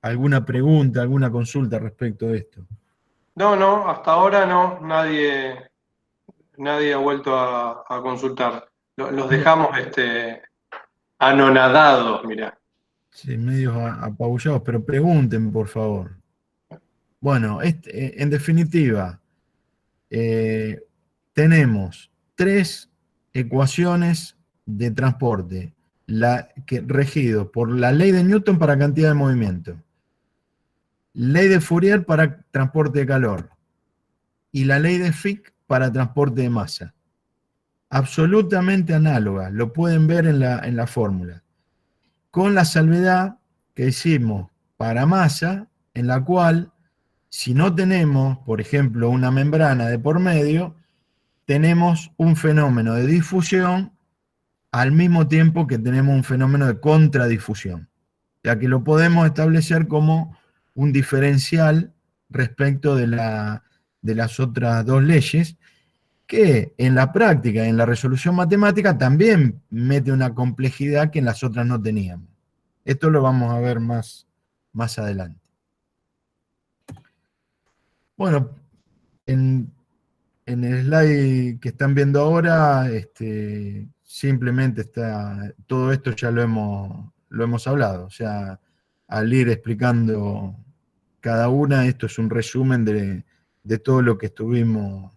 alguna pregunta, alguna consulta respecto de esto. No, no, hasta ahora no, nadie ha vuelto a consultar. Los dejamos anonadados, mirá. Sí, medios apabullados, pero pregunten, por favor. Bueno, en definitiva, tenemos tres ecuaciones de transporte regido por la ley de Newton para cantidad de movimiento, ley de Fourier para transporte de calor y la ley de Fick para transporte de masa. Absolutamente análogas, lo pueden ver en la fórmula, con la salvedad que hicimos para masa, en la cual, si no tenemos, por ejemplo, una membrana de por medio, tenemos un fenómeno de difusión al mismo tiempo que tenemos un fenómeno de contradifusión, ya que lo podemos establecer como un diferencial respecto de las otras dos leyes, que en la práctica, en la resolución matemática, también mete una complejidad que en las otras no teníamos. Esto lo vamos a ver más adelante. Bueno, en el slide que están viendo ahora, simplemente está, todo esto ya lo hemos hablado. O sea, al ir explicando cada una, esto es un resumen de todo lo que estuvimos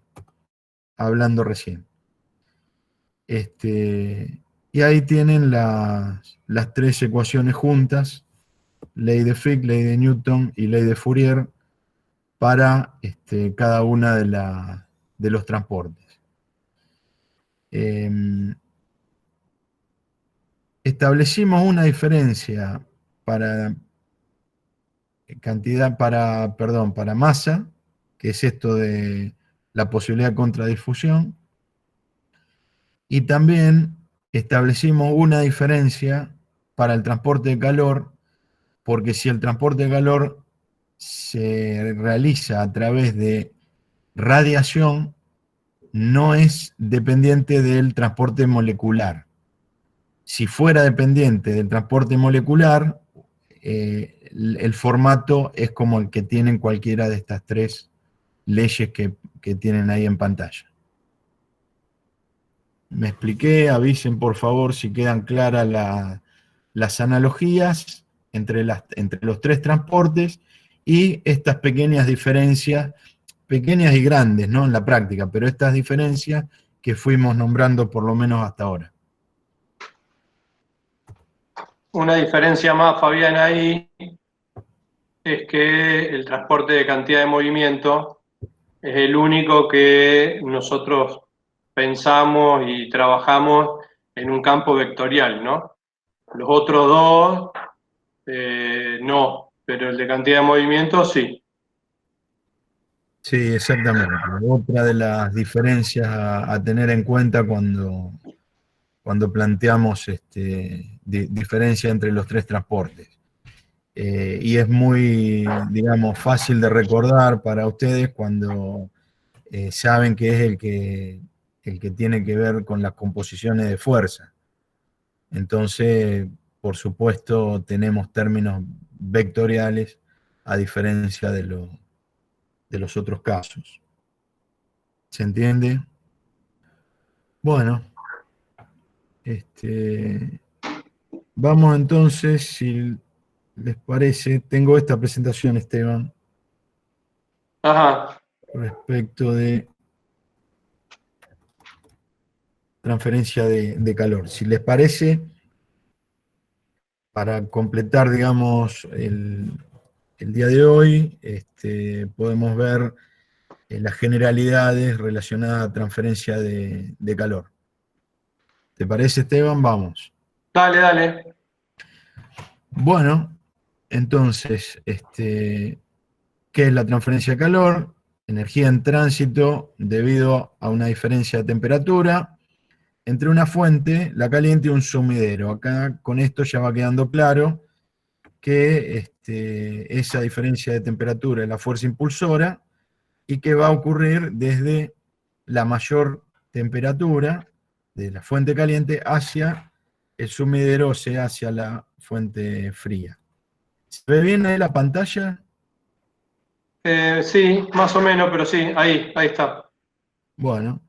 hablando recién. Y ahí tienen las tres ecuaciones juntas, ley de Fick, ley de Newton y ley de Fourier, para cada una de los transportes. Establecimos una diferencia para para masa, que es esto de la posibilidad de contradifusión, y también establecimos una diferencia para el transporte de calor, porque si el transporte de calor se realiza a través de radiación, no es dependiente del transporte molecular. Si fuera dependiente del transporte molecular, el formato es como el que tienen cualquiera de estas tres leyes que tienen ahí en pantalla. Me expliqué, avisen por favor si quedan claras las analogías entre los tres transportes y estas pequeñas diferencias, pequeñas y grandes, ¿no? En la práctica, pero estas diferencias que fuimos nombrando por lo menos hasta ahora. Una diferencia más, Fabián, ahí es que el transporte de cantidad de movimiento es el único que nosotros pensamos y trabajamos en un campo vectorial, ¿no? Los otros dos, no, pero el de cantidad de movimiento sí. Sí, exactamente. Otra de las diferencias a tener en cuenta cuando planteamos diferencia entre los tres transportes. Y es muy, digamos, fácil de recordar para ustedes cuando saben que es el que tiene que ver con las composiciones de fuerza. Entonces, por supuesto, tenemos términos vectoriales a diferencia de los otros casos. ¿Se entiende? Bueno, vamos entonces, si les parece, tengo esta presentación, Esteban, Ajá. respecto de transferencia de calor. Si les parece, para completar, digamos, el día de hoy, podemos ver las generalidades relacionadas a transferencia de calor. ¿Te parece, Esteban? Vamos. Dale, dale. Bueno, entonces, ¿qué es la transferencia de calor? Energía en tránsito debido a una diferencia de temperatura entre una fuente, la caliente, y un sumidero. Acá con esto ya va quedando claro que esa diferencia de temperatura es la fuerza impulsora y que va a ocurrir desde la mayor temperatura de la fuente caliente hacia el sumidero, o sea, hacia la fuente fría. ¿Se ve bien ahí la pantalla? Sí, más o menos, pero sí, ahí está. Bueno,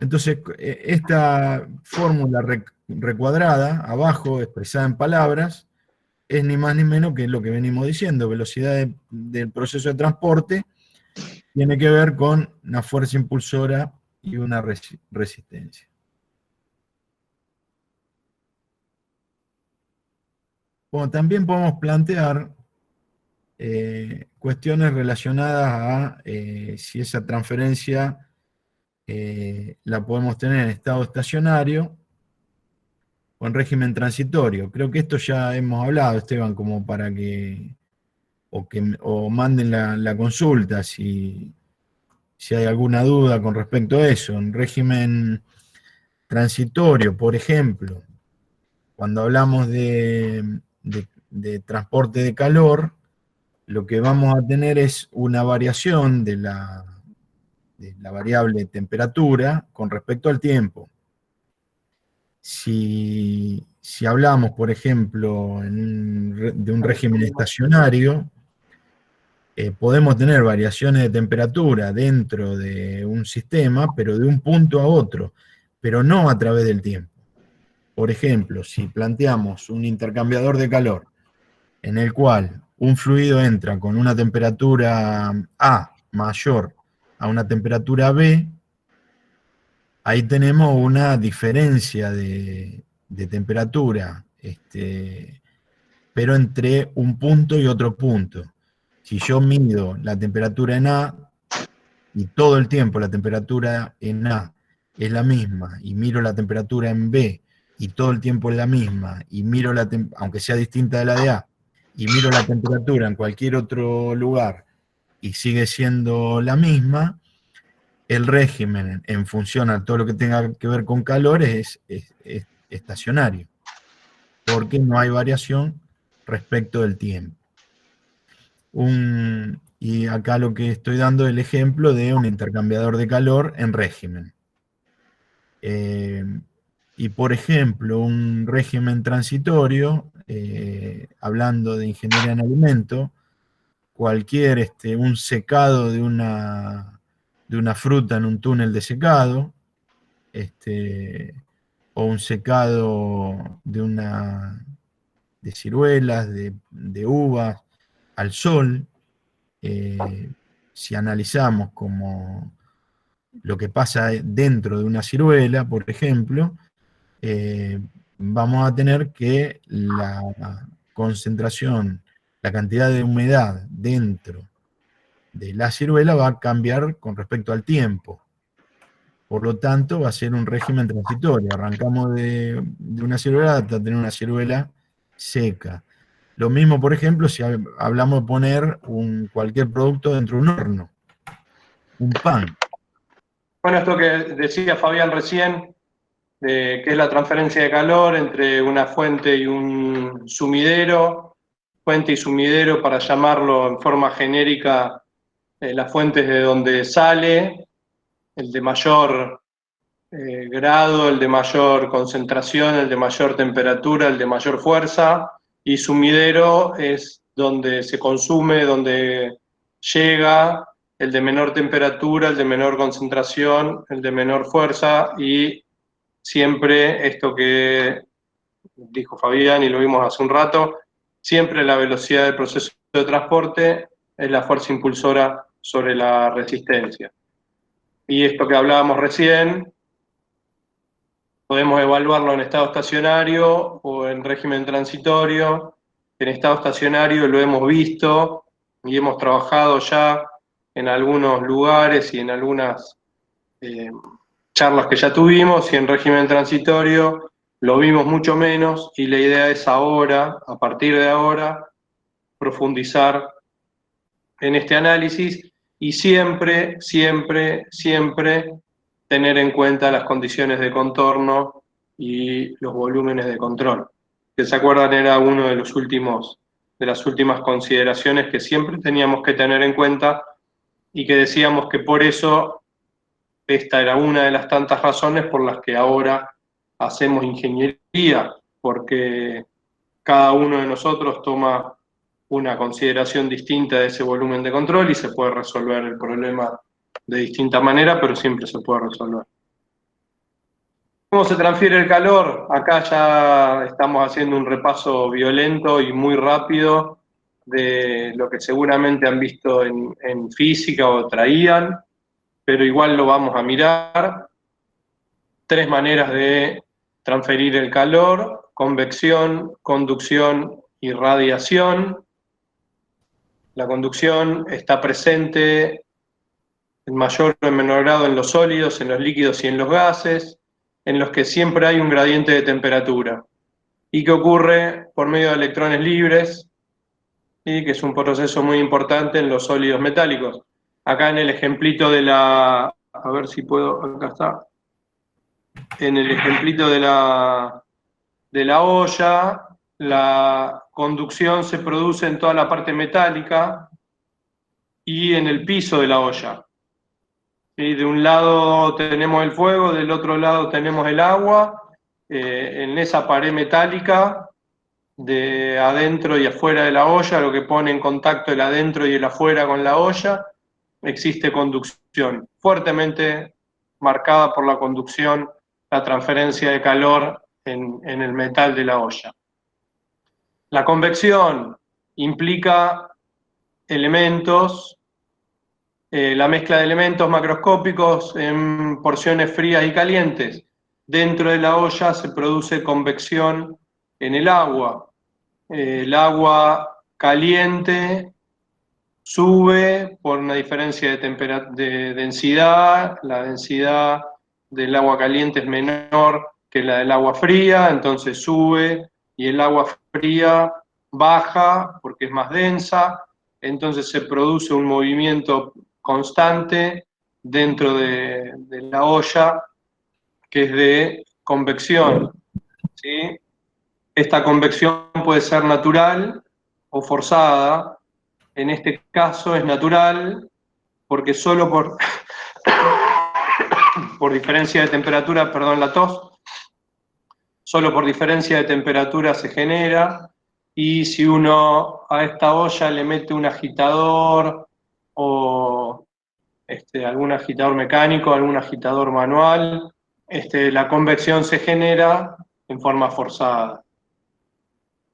entonces esta fórmula recuadrada, abajo, expresada en palabras, es ni más ni menos que lo que venimos diciendo: velocidad del proceso de transporte tiene que ver con una fuerza impulsora y una resistencia. Bueno, también podemos plantear cuestiones relacionadas a si esa transferencia la podemos tener en estado estacionario o en régimen transitorio. Creo que esto ya hemos hablado, Esteban, como para que o manden la consulta si hay alguna duda con respecto a eso. En régimen transitorio, por ejemplo, cuando hablamos de transporte de calor, lo que vamos a tener es una variación de la variable temperatura con respecto al tiempo. Si hablamos, por ejemplo, de un régimen estacionario, podemos tener variaciones de temperatura dentro de un sistema, pero de un punto a otro, pero no a través del tiempo. Por ejemplo, si planteamos un intercambiador de calor en el cual un fluido entra con una temperatura A mayor a una temperatura B, ahí tenemos una diferencia de temperatura, pero entre un punto y otro punto. Si yo mido la temperatura en A y todo el tiempo la temperatura en A es la misma, y miro la temperatura en B y todo el tiempo es la misma, y miro aunque sea distinta de la de A, y miro la temperatura en cualquier otro lugar y sigue siendo la misma, el régimen en función a todo lo que tenga que ver con calor es estacionario, porque no hay variación respecto del tiempo. Y acá lo que estoy dando es el ejemplo de un intercambiador de calor en régimen. Y por ejemplo, un régimen transitorio, hablando de ingeniería en alimentos, un secado de una fruta en un túnel de secado, o un secado de ciruelas, de uvas, al sol, si analizamos como lo que pasa dentro de una ciruela, por ejemplo, vamos a tener que la concentración, la cantidad de humedad dentro de la ciruela va a cambiar con respecto al tiempo. Por lo tanto, va a ser un régimen transitorio. Arrancamos de una ciruela hasta tener una ciruela seca. Lo mismo, por ejemplo, si hablamos de poner cualquier producto dentro de un horno, un pan. Bueno, esto que decía Fabián recién, que es la transferencia de calor entre una fuente y un sumidero, fuente y sumidero para llamarlo en forma genérica, las fuentes de donde sale, el de mayor grado, el de mayor concentración, el de mayor temperatura, el de mayor fuerza, y sumidero es donde se consume, donde llega, el de menor temperatura, el de menor concentración, el de menor fuerza, y siempre esto que dijo Fabián y lo vimos hace un rato, siempre la velocidad del proceso de transporte es la fuerza impulsora sobre la resistencia. Y esto que hablábamos recién, Podemos evaluarlo en estado estacionario o en régimen transitorio. En estado estacionario lo hemos visto y hemos trabajado ya en algunos lugares y en algunas charlas que ya tuvimos, y en régimen transitorio lo vimos mucho menos, y la idea es ahora, a partir de ahora, profundizar en este análisis y siempre, siempre, siempre tener en cuenta las condiciones de contorno y los volúmenes de control. Que se acuerdan, era uno de los de las últimas consideraciones que siempre teníamos que tener en cuenta, y que decíamos que por eso esta era una de las tantas razones por las que ahora hacemos ingeniería, porque cada uno de nosotros toma una consideración distinta de ese volumen de control y se puede resolver el problema de distinta manera, pero siempre se puede resolver. ¿Cómo se transfiere el calor? Acá ya estamos haciendo un repaso violento y muy rápido de lo que seguramente han visto en física o traían, pero igual lo vamos a mirar. 3 maneras de transferir el calor: convección, conducción y radiación. La conducción está presente en mayor o en menor grado en los sólidos, en los líquidos y en los gases, en los que siempre hay un gradiente de temperatura, y que ocurre por medio de electrones libres, y que es un proceso muy importante en los sólidos metálicos. Acá en el ejemplito de la... a ver si puedo... acá está. En el ejemplito de la olla, la conducción se produce en toda la parte metálica y en el piso de la olla. ¿Sí? De un lado tenemos el fuego, del otro lado tenemos el agua. En esa pared metálica, de adentro y afuera de la olla, lo que pone en contacto el adentro y el afuera con la olla, existe conducción, fuertemente marcada por la conducción, la transferencia de calor en el metal de la olla. La convección implica elementos, la mezcla de elementos macroscópicos en porciones frías y calientes. Dentro de la olla se produce convección en el agua. El agua caliente sube por una diferencia de densidad. La densidad del agua caliente es menor que la del agua fría, entonces sube, y el agua fría baja porque es más densa, entonces se produce un movimiento constante dentro de la olla, que es de convección, ¿sí? Esta convección puede ser natural o forzada. En este caso es natural, porque solo por diferencia de temperatura, perdón la tos, solo por diferencia de temperatura se genera, y si uno a esta olla le mete un agitador o algún agitador mecánico, algún agitador manual, la convección se genera en forma forzada.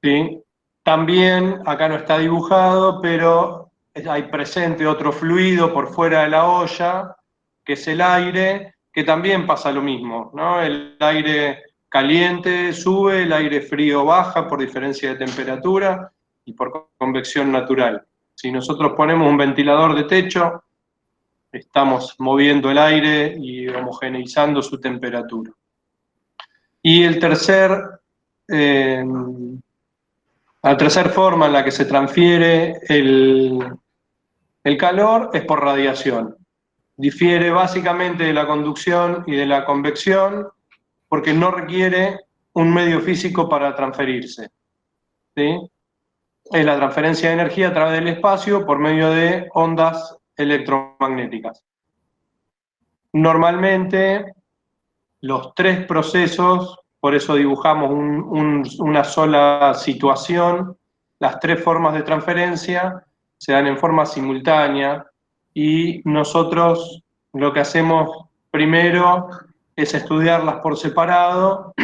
¿Sí? También, acá no está dibujado, pero hay presente otro fluido por fuera de la olla, que es el aire, que también pasa lo mismo, ¿no? El aire caliente sube, el aire frío baja por diferencia de temperatura y por convección natural. Si nosotros ponemos un ventilador de techo, estamos moviendo el aire y homogeneizando su temperatura. Y la tercera forma en la que se transfiere el calor es por radiación. Difiere básicamente de la conducción y de la convección porque no requiere un medio físico para transferirse, ¿sí? Es la transferencia de energía a través del espacio por medio de ondas electromagnéticas. Normalmente, los 3 procesos, por eso dibujamos una sola situación, las 3 formas de transferencia se dan en forma simultánea, y nosotros lo que hacemos primero es estudiarlas por separado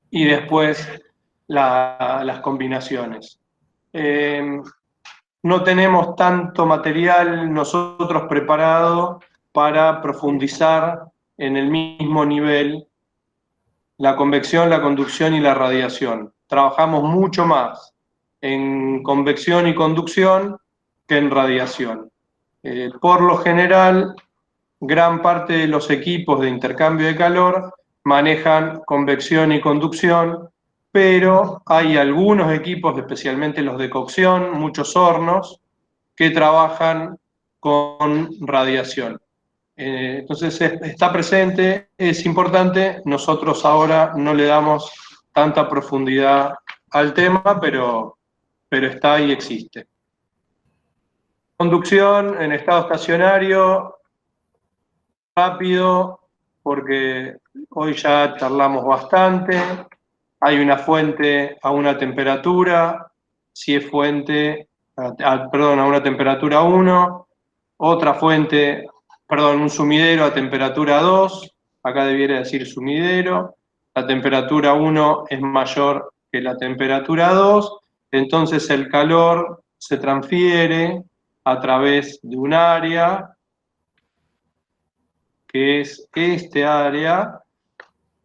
y después las combinaciones. No tenemos tanto material nosotros preparado para profundizar en el mismo nivel la convección, la conducción y la radiación. Trabajamos mucho más en convección y conducción que en radiación. Por lo general, gran parte de los equipos de intercambio de calor manejan convección y conducción, pero hay algunos equipos, especialmente los de cocción, muchos hornos, que trabajan con radiación. Entonces está presente, es importante, nosotros ahora no le damos tanta profundidad al tema, pero está y existe. Conducción en estado estacionario, rápido, porque hoy ya charlamos bastante. Hay una fuente a una temperatura, si es fuente, perdón, a una temperatura 1, otra fuente, perdón, un sumidero a temperatura 2, acá debiera decir sumidero, la temperatura 1 es mayor que la temperatura 2, entonces el calor se transfiere a través de un área, que es este área,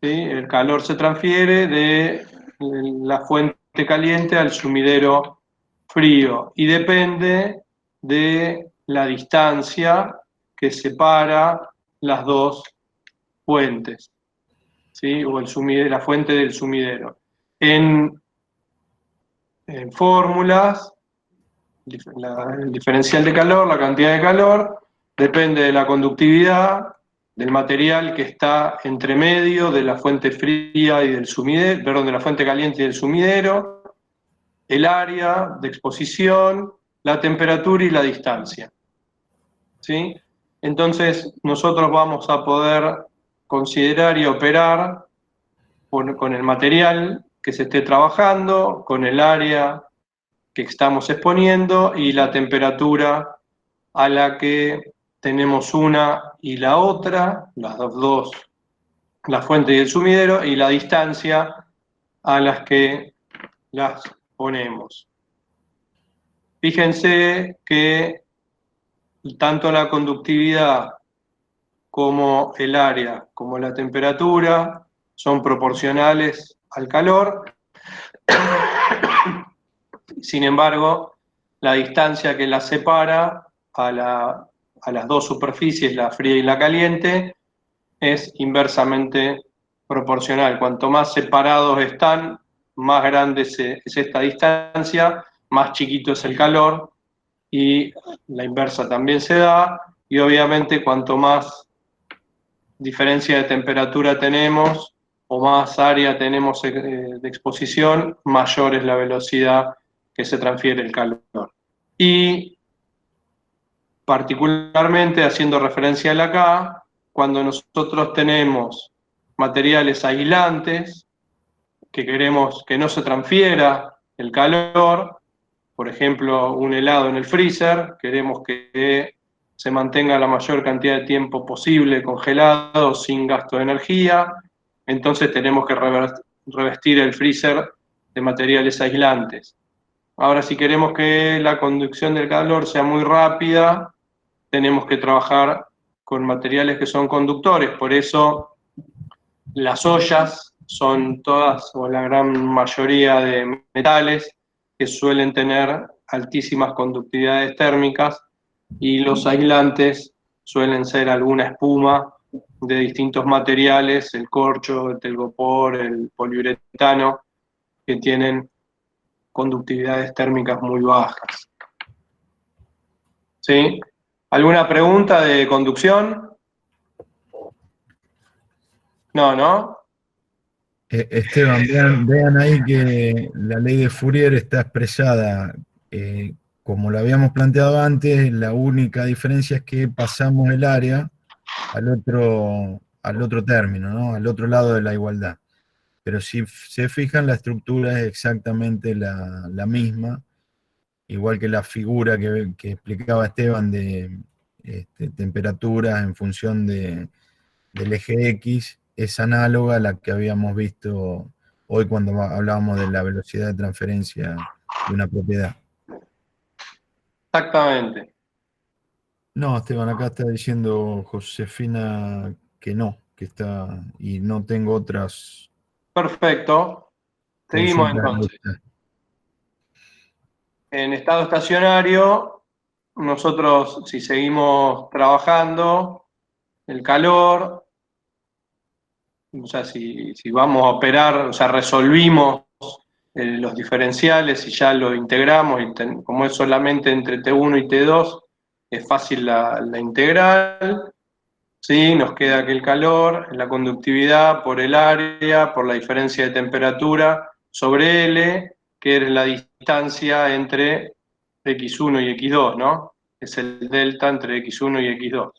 ¿sí? El calor se transfiere de la fuente caliente al sumidero frío y depende de la distancia que separa las dos fuentes, ¿sí? O la fuente del sumidero. En fórmulas, el diferencial de calor, la cantidad de calor, depende de la conductividad del material que está entre medio de la fuente fría y del sumidero, perdón, de la fuente caliente y del sumidero, el área de exposición, la temperatura y la distancia. ¿Sí? Entonces, nosotros vamos a poder considerar y operar con el material que se esté trabajando, con el área que estamos exponiendo y la temperatura a la que tenemos una y la otra, las dos, la fuente y el sumidero, y la distancia a las que las ponemos. Fíjense que tanto la conductividad como el área, como la temperatura, son proporcionales al calor. Sin embargo, la distancia que las separa a las dos superficies, la fría y la caliente, es inversamente proporcional. Cuanto más separados están, más grande es esta distancia, más chiquito es el calor, y la inversa también se da, y obviamente cuanto más diferencia de temperatura tenemos o más área tenemos de exposición, mayor es la velocidad que se transfiere el calor. Y particularmente, haciendo referencia al acá, cuando nosotros tenemos materiales aislantes, que queremos que no se transfiera el calor, por ejemplo, un helado en el freezer, queremos que se mantenga la mayor cantidad de tiempo posible congelado sin gasto de energía, entonces tenemos que revestir el freezer de materiales aislantes. Ahora, si queremos que la conducción del calor sea muy rápida, tenemos que trabajar con materiales que son conductores, por eso las ollas son todas o la gran mayoría de metales que suelen tener altísimas conductividades térmicas, y los aislantes suelen ser alguna espuma de distintos materiales, el corcho, el telgopor, el poliuretano, que tienen conductividades térmicas muy bajas. ¿Sí? ¿Alguna pregunta de conducción? No, ¿no? Esteban, vean ahí que la ley de Fourier está expresada como lo habíamos planteado antes. La única diferencia es que pasamos el área al otro término, ¿no? Al otro lado de la igualdad. Pero si se fijan, la estructura es exactamente la misma, igual que la figura que explicaba Esteban de temperaturas en función del eje X, es análoga a la que habíamos visto hoy cuando hablábamos de la velocidad de transferencia de una propiedad. Exactamente. No, Esteban, acá está diciendo Josefina que no, que está, y no tengo otras Perfecto. Seguimos Consulta entonces. esta. En estado estacionario, nosotros si seguimos trabajando, el calor, o sea, si vamos a operar, o sea, resolvimos los diferenciales y ya lo integramos, y como es solamente entre T1 y T2, es fácil la integral. Sí, nos queda que el calor, la conductividad por el área, por la diferencia de temperatura sobre L, que es la distancia entre X1 y X2, ¿no? Es el delta entre X1 y X2.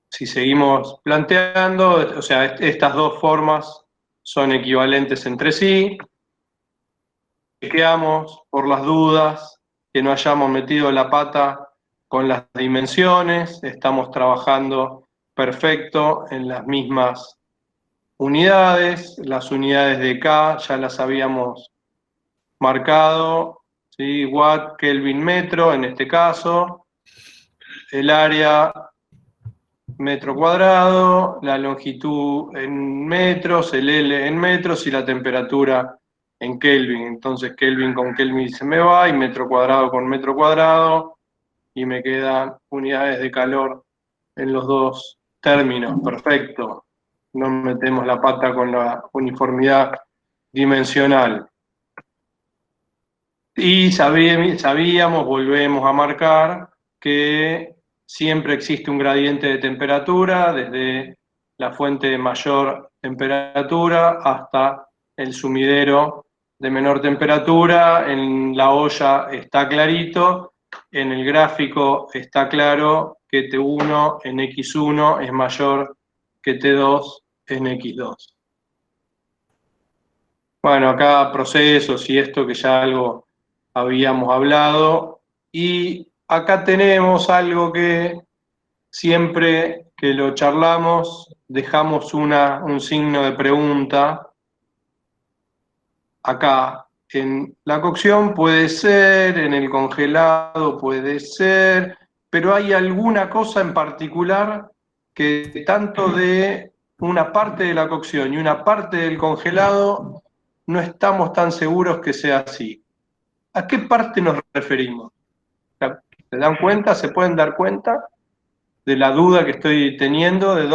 Si seguimos planteando, o sea, estas dos formas son equivalentes entre sí. Chequeamos por las dudas que no hayamos metido la pata con las dimensiones, estamos trabajando perfecto en las mismas unidades, las unidades de K ya las habíamos marcado, ¿sí? Watt, Kelvin, metro en este caso, el área metro cuadrado, la longitud en metros, el L en metros y la temperatura en Kelvin. Entonces Kelvin con Kelvin se me va y metro cuadrado con metro cuadrado y me quedan unidades de calor en los dos términos. Perfecto. No metemos la pata con la uniformidad dimensional. Y sabíamos, volvemos a marcar, que siempre existe un gradiente de temperatura desde la fuente de mayor temperatura hasta el sumidero de menor temperatura. En la olla está clarito, en el gráfico está claro que T1 en X1 es mayor que T2 en X2. Bueno, acá procesos y esto que ya algo habíamos hablado. Y acá tenemos algo que siempre que lo charlamos dejamos un signo de pregunta. Acá en la cocción puede ser, en el congelado puede ser, pero hay alguna cosa en particular que tanto de una parte de la cocción y una parte del congelado no estamos tan seguros que sea así. ¿A qué parte nos referimos? ¿Se dan cuenta? ¿Se pueden dar cuenta de la duda que estoy teniendo? ¿De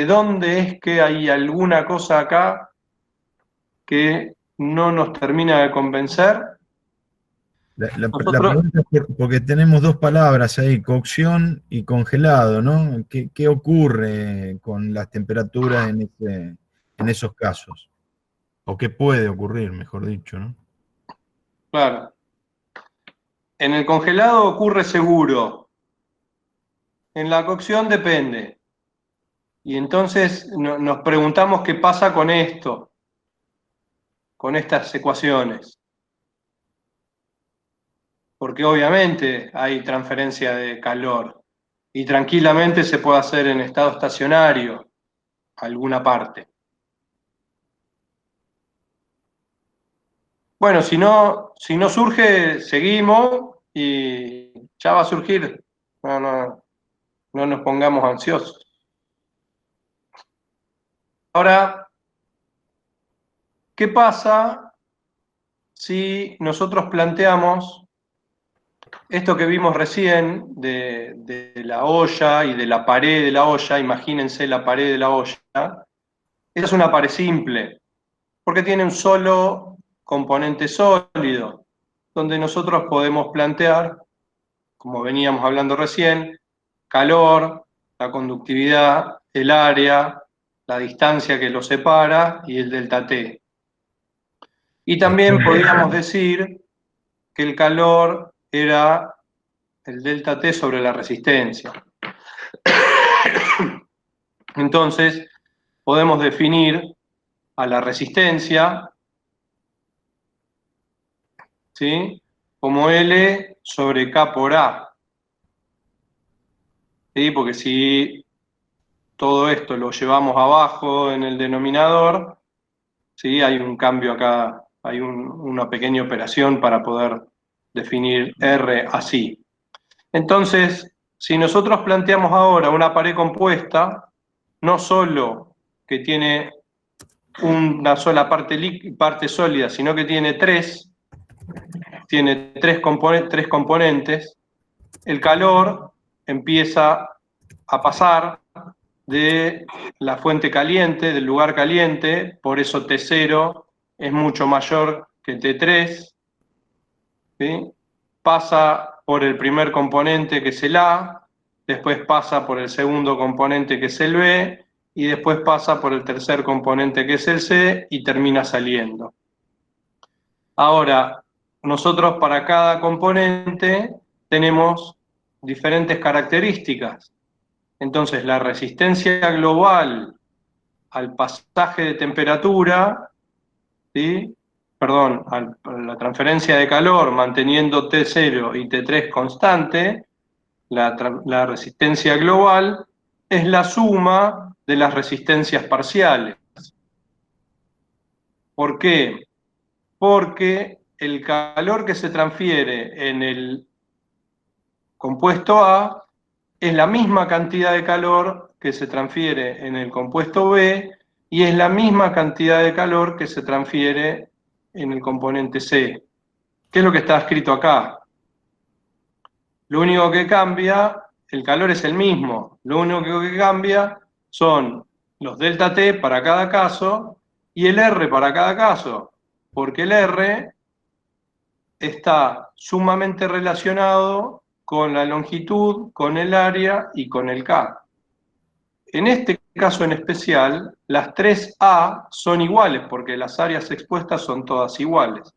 dónde es que hay alguna cosa acá que no nos termina de convencer? La Nosotros, pregunta es porque tenemos dos palabras ahí, cocción y congelado, ¿no? ¿Qué ocurre con las temperaturas en esos casos? O qué puede ocurrir, mejor dicho, ¿no? claro, en el congelado ocurre seguro, en la cocción depende. Y entonces nos preguntamos qué pasa con esto, con estas ecuaciones. Porque obviamente hay transferencia de calor y tranquilamente se puede hacer en estado estacionario alguna parte. Bueno, si no surge, seguimos y ya va a surgir. No nos pongamos ansiosos. Ahora, ¿qué pasa si nosotros planteamos esto que vimos recién de la olla y de la pared de la olla? Imagínense la pared de la olla. Esa es una pared simple, porque tiene un solo componente sólido, donde nosotros podemos plantear, como veníamos hablando recién, calor, la conductividad, el área, la distancia que lo separa y el delta T. Y también podríamos decir que el calor era el delta T sobre la resistencia. Entonces, podemos definir a la resistencia, ¿sí?, como L sobre K por A. ¿Sí? Porque si todo esto lo llevamos abajo en el denominador, ¿sí?, hay un cambio acá, hay una pequeña operación para poder definir R así. Entonces, si nosotros planteamos ahora una pared compuesta, no solo que tiene una sola parte sólida, sino que tiene tres componentes, el calor empieza a pasar de la fuente caliente, del lugar caliente, por eso T0 es mucho mayor que T3, ¿sí? Pasa por el primer componente que es el A, después pasa por el segundo componente que es el B, y después pasa por el tercer componente que es el C, y termina saliendo. Ahora, nosotros para cada componente tenemos diferentes características. Entonces, la resistencia global al pasaje de temperatura, ¿sí? Perdón, a la transferencia de calor manteniendo T0 y T3 constante, la resistencia global es la suma de las resistencias parciales. ¿Por qué? Porque el calor que se transfiere en el compuesto A es la misma cantidad de calor que se transfiere en el compuesto B y es la misma cantidad de calor que se transfiere en el componente C. ¿Qué es lo que está escrito acá? Lo único que cambia, el calor es el mismo, lo único que cambia son los delta T para cada caso y el R para cada caso, porque el R está sumamente relacionado con la longitud, con el área y con el K. En este caso en especial, las 3A son iguales porque las áreas expuestas son todas iguales.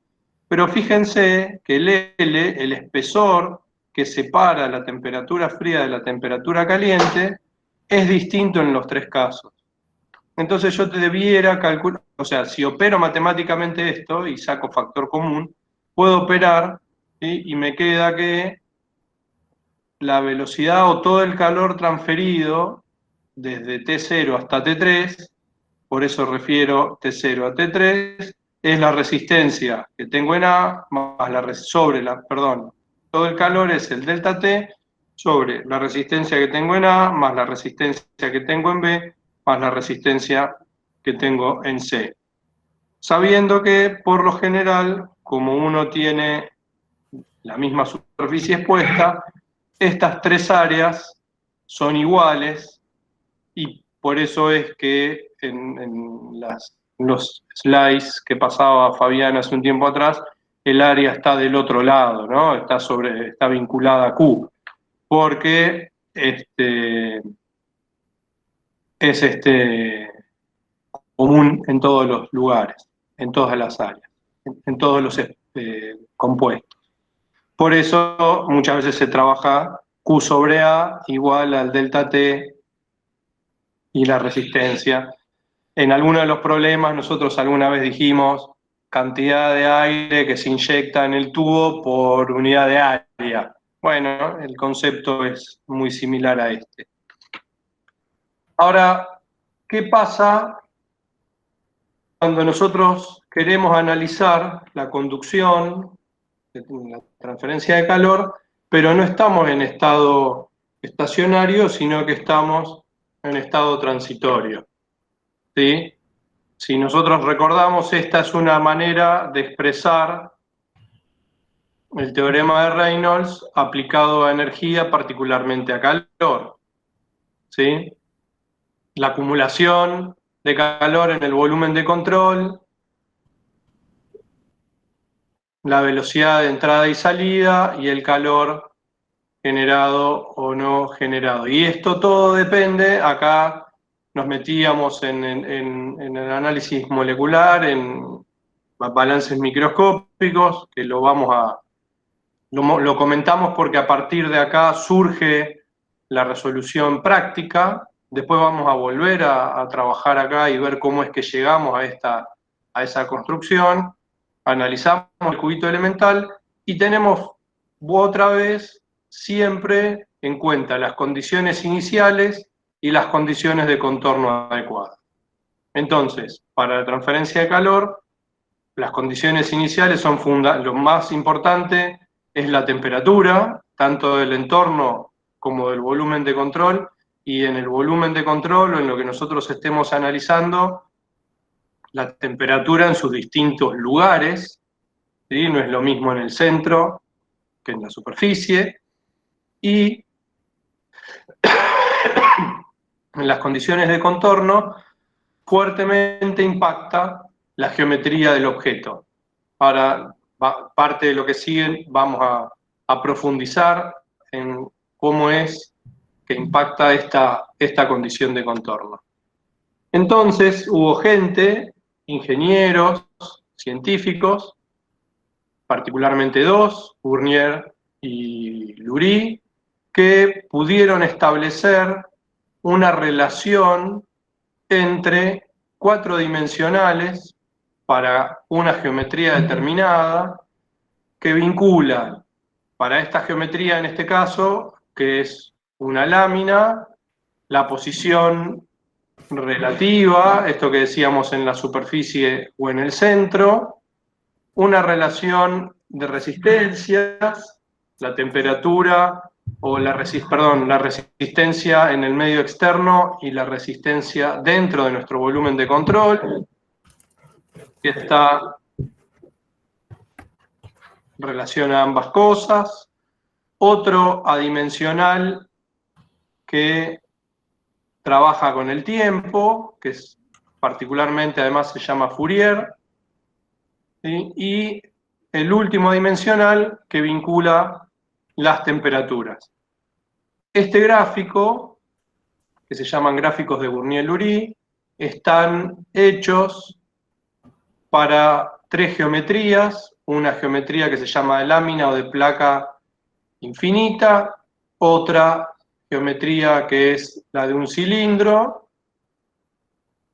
Pero fíjense que el L, el espesor que separa la temperatura fría de la temperatura caliente, es distinto en los tres casos. Entonces yo te debiera calcular, o sea, si opero matemáticamente esto y saco factor común, puedo operar, ¿sí? Y me queda que la velocidad o todo el calor transferido desde T0 hasta T3, por eso refiero T0 a T3, es la resistencia que tengo en A más todo el calor es el delta T sobre la resistencia que tengo en A más la resistencia que tengo en B más la resistencia que tengo en C. Sabiendo que, por lo general, como uno tiene la misma superficie expuesta, estas tres áreas son iguales y por eso es que en los slides que pasaba Fabián hace un tiempo atrás, el área está del otro lado, ¿no? Está vinculada a Q, porque es común en todos los lugares, en todas las áreas, en todos los compuestos. Por eso muchas veces se trabaja Q sobre A igual al delta T y la resistencia. En alguno de los problemas nosotros alguna vez dijimos cantidad de aire que se inyecta en el tubo por unidad de área. Bueno, el concepto es muy similar a este. Ahora, ¿qué pasa cuando nosotros queremos analizar la conducción, la transferencia de calor, pero no estamos en estado estacionario, sino que estamos en estado transitorio? ¿Sí? Si nosotros recordamos, esta es una manera de expresar el teorema de Reynolds aplicado a energía, particularmente a calor. ¿Sí? La acumulación de calor en el volumen de control, la velocidad de entrada y salida y el calor generado o no generado. Y esto todo depende, acá nos metíamos en el análisis molecular, en balances microscópicos, que lo comentamos porque a partir de acá surge la resolución práctica. Después vamos a volver a trabajar acá y ver cómo es que llegamos a esa construcción. Analizamos el cubito elemental y tenemos otra vez siempre en cuenta las condiciones iniciales y las condiciones de contorno adecuadas. Entonces, para la transferencia de calor, las condiciones iniciales son lo más importante es la temperatura, tanto del entorno como del volumen de control, y en el volumen de control o en lo que nosotros estemos analizando, la temperatura en sus distintos lugares, ¿sí? No es lo mismo en el centro que en la superficie, y en las condiciones de contorno fuertemente impacta la geometría del objeto. Ahora, parte de lo que sigue, vamos a profundizar en cómo es que impacta esta condición de contorno. Entonces, hubo gente, ingenieros, científicos, particularmente dos, Fournier y Lurie, que pudieron establecer una relación entre 4 dimensionales para una geometría determinada que vincula para esta geometría en este caso, que es una lámina, la posición relativa, esto que decíamos en la superficie o en el centro, una relación de resistencias, la temperatura o la resistencia en el medio externo y la resistencia dentro de nuestro volumen de control, que está relaciona ambas cosas. Otro adimensional que trabaja con el tiempo, que es particularmente además se llama Fourier, ¿sí? Y el último dimensional que vincula las temperaturas. Este gráfico, que se llaman gráficos de Fournier-Lurie, están hechos para 3 geometrías, una geometría que se llama de lámina o de placa infinita, otra geometría que es la de un cilindro,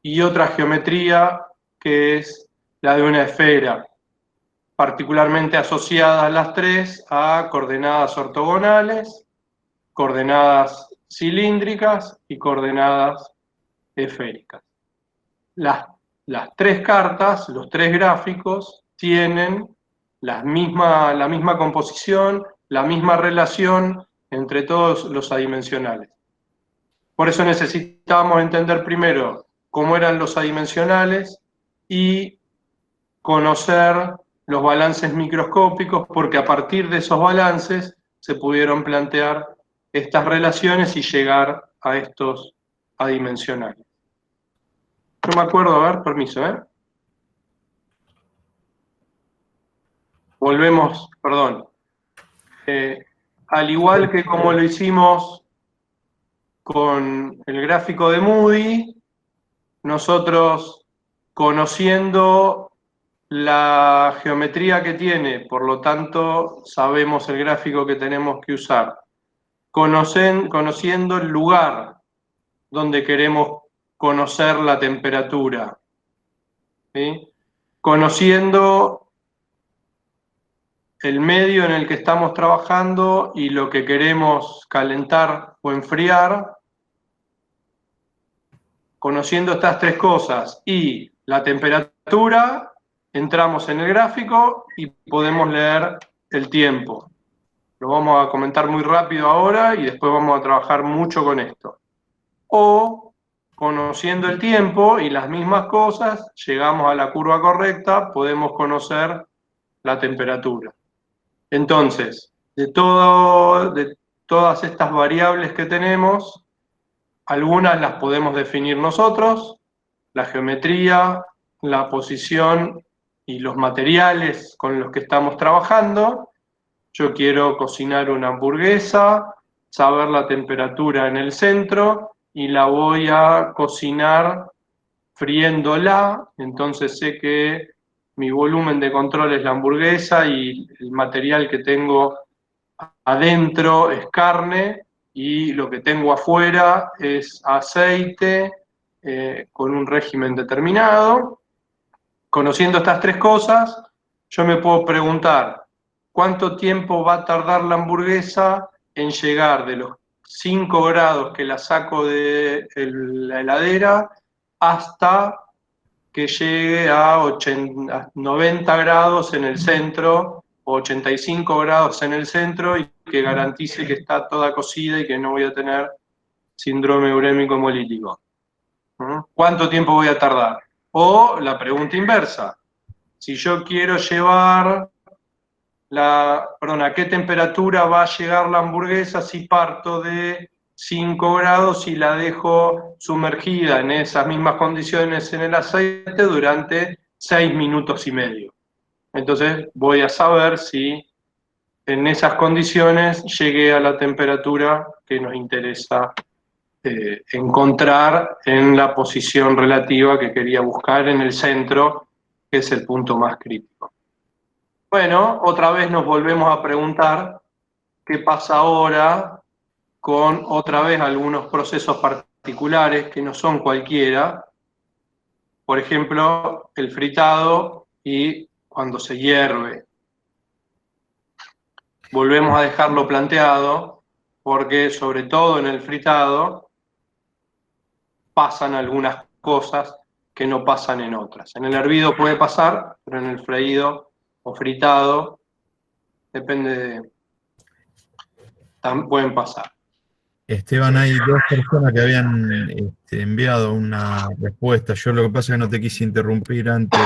y otra geometría que es la de una esfera, particularmente asociadas las tres a coordenadas ortogonales, coordenadas cilíndricas y coordenadas esféricas. Las 3 cartas, los 3 gráficos, tienen la misma composición, la misma relación entre todos los adimensionales. Por eso necesitábamos entender primero cómo eran los adimensionales y conocer los balances microscópicos, porque a partir de esos balances se pudieron plantear estas relaciones y llegar a estos adimensionales. No me acuerdo, a ver, permiso, Volvemos, perdón. Al igual que como lo hicimos con el gráfico de Moody, nosotros, conociendo la geometría que tiene, por lo tanto sabemos el gráfico que tenemos que usar, conociendo el lugar donde queremos conocer la temperatura, ¿sí? Conociendo el medio en el que estamos trabajando y lo que queremos calentar o enfriar, conociendo estas 3 cosas y la temperatura, entramos en el gráfico y podemos leer el tiempo. Lo vamos a comentar muy rápido ahora y después vamos a trabajar mucho con esto. O, conociendo el tiempo y las mismas cosas, llegamos a la curva correcta, podemos conocer la temperatura. Entonces, de todas estas variables que tenemos, algunas las podemos definir nosotros, la geometría, la posición y los materiales con los que estamos trabajando. Yo quiero cocinar una hamburguesa, saber la temperatura en el centro y la voy a cocinar friéndola, entonces sé que mi volumen de control es la hamburguesa y el material que tengo adentro es carne y lo que tengo afuera es aceite con un régimen determinado. Conociendo estas 3 cosas, yo me puedo preguntar cuánto tiempo va a tardar la hamburguesa en llegar de los 5 grados que la saco de la heladera hasta que llegue a 90 grados en el centro, o 85 grados en el centro, y que garantice que está toda cocida y que no voy a tener síndrome urémico hemolítico. ¿Cuánto tiempo voy a tardar? O la pregunta inversa. Si yo quiero llevar ¿a qué temperatura va a llegar la hamburguesa si parto de 5 grados y la dejo sumergida en esas mismas condiciones en el aceite durante 6 minutos y medio? Entonces voy a saber si en esas condiciones llegué a la temperatura que nos interesa encontrar en la posición relativa que quería buscar en el centro, que es el punto más crítico. Bueno, otra vez nos volvemos a preguntar qué pasa ahora con otra vez algunos procesos particulares que no son cualquiera. Por ejemplo, el fritado y cuando se hierve. Volvemos a dejarlo planteado porque sobre todo en el fritado pasan algunas cosas que no pasan en otras. En el hervido puede pasar, pero en el freído o fritado depende pueden pasar. Esteban, hay dos personas que habían enviado una respuesta. Yo lo que pasa es que no te quise interrumpir antes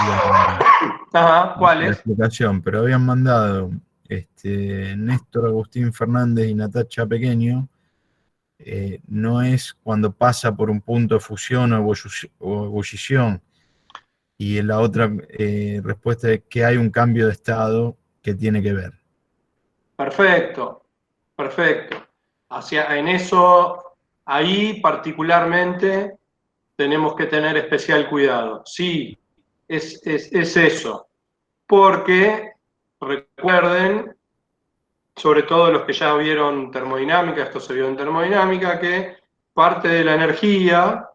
Ajá, ¿cuál la es? explicación, pero habían mandado Néstor Agustín Fernández y Natacha Pequeño. No es cuando pasa por un punto de fusión o ebullición. Y la otra respuesta es que hay un cambio de estado que tiene que ver. Perfecto, perfecto. En eso, ahí particularmente tenemos que tener especial cuidado. Sí, es eso. Porque recuerden, sobre todo los que ya vieron termodinámica, esto se vio en termodinámica, que parte de la energía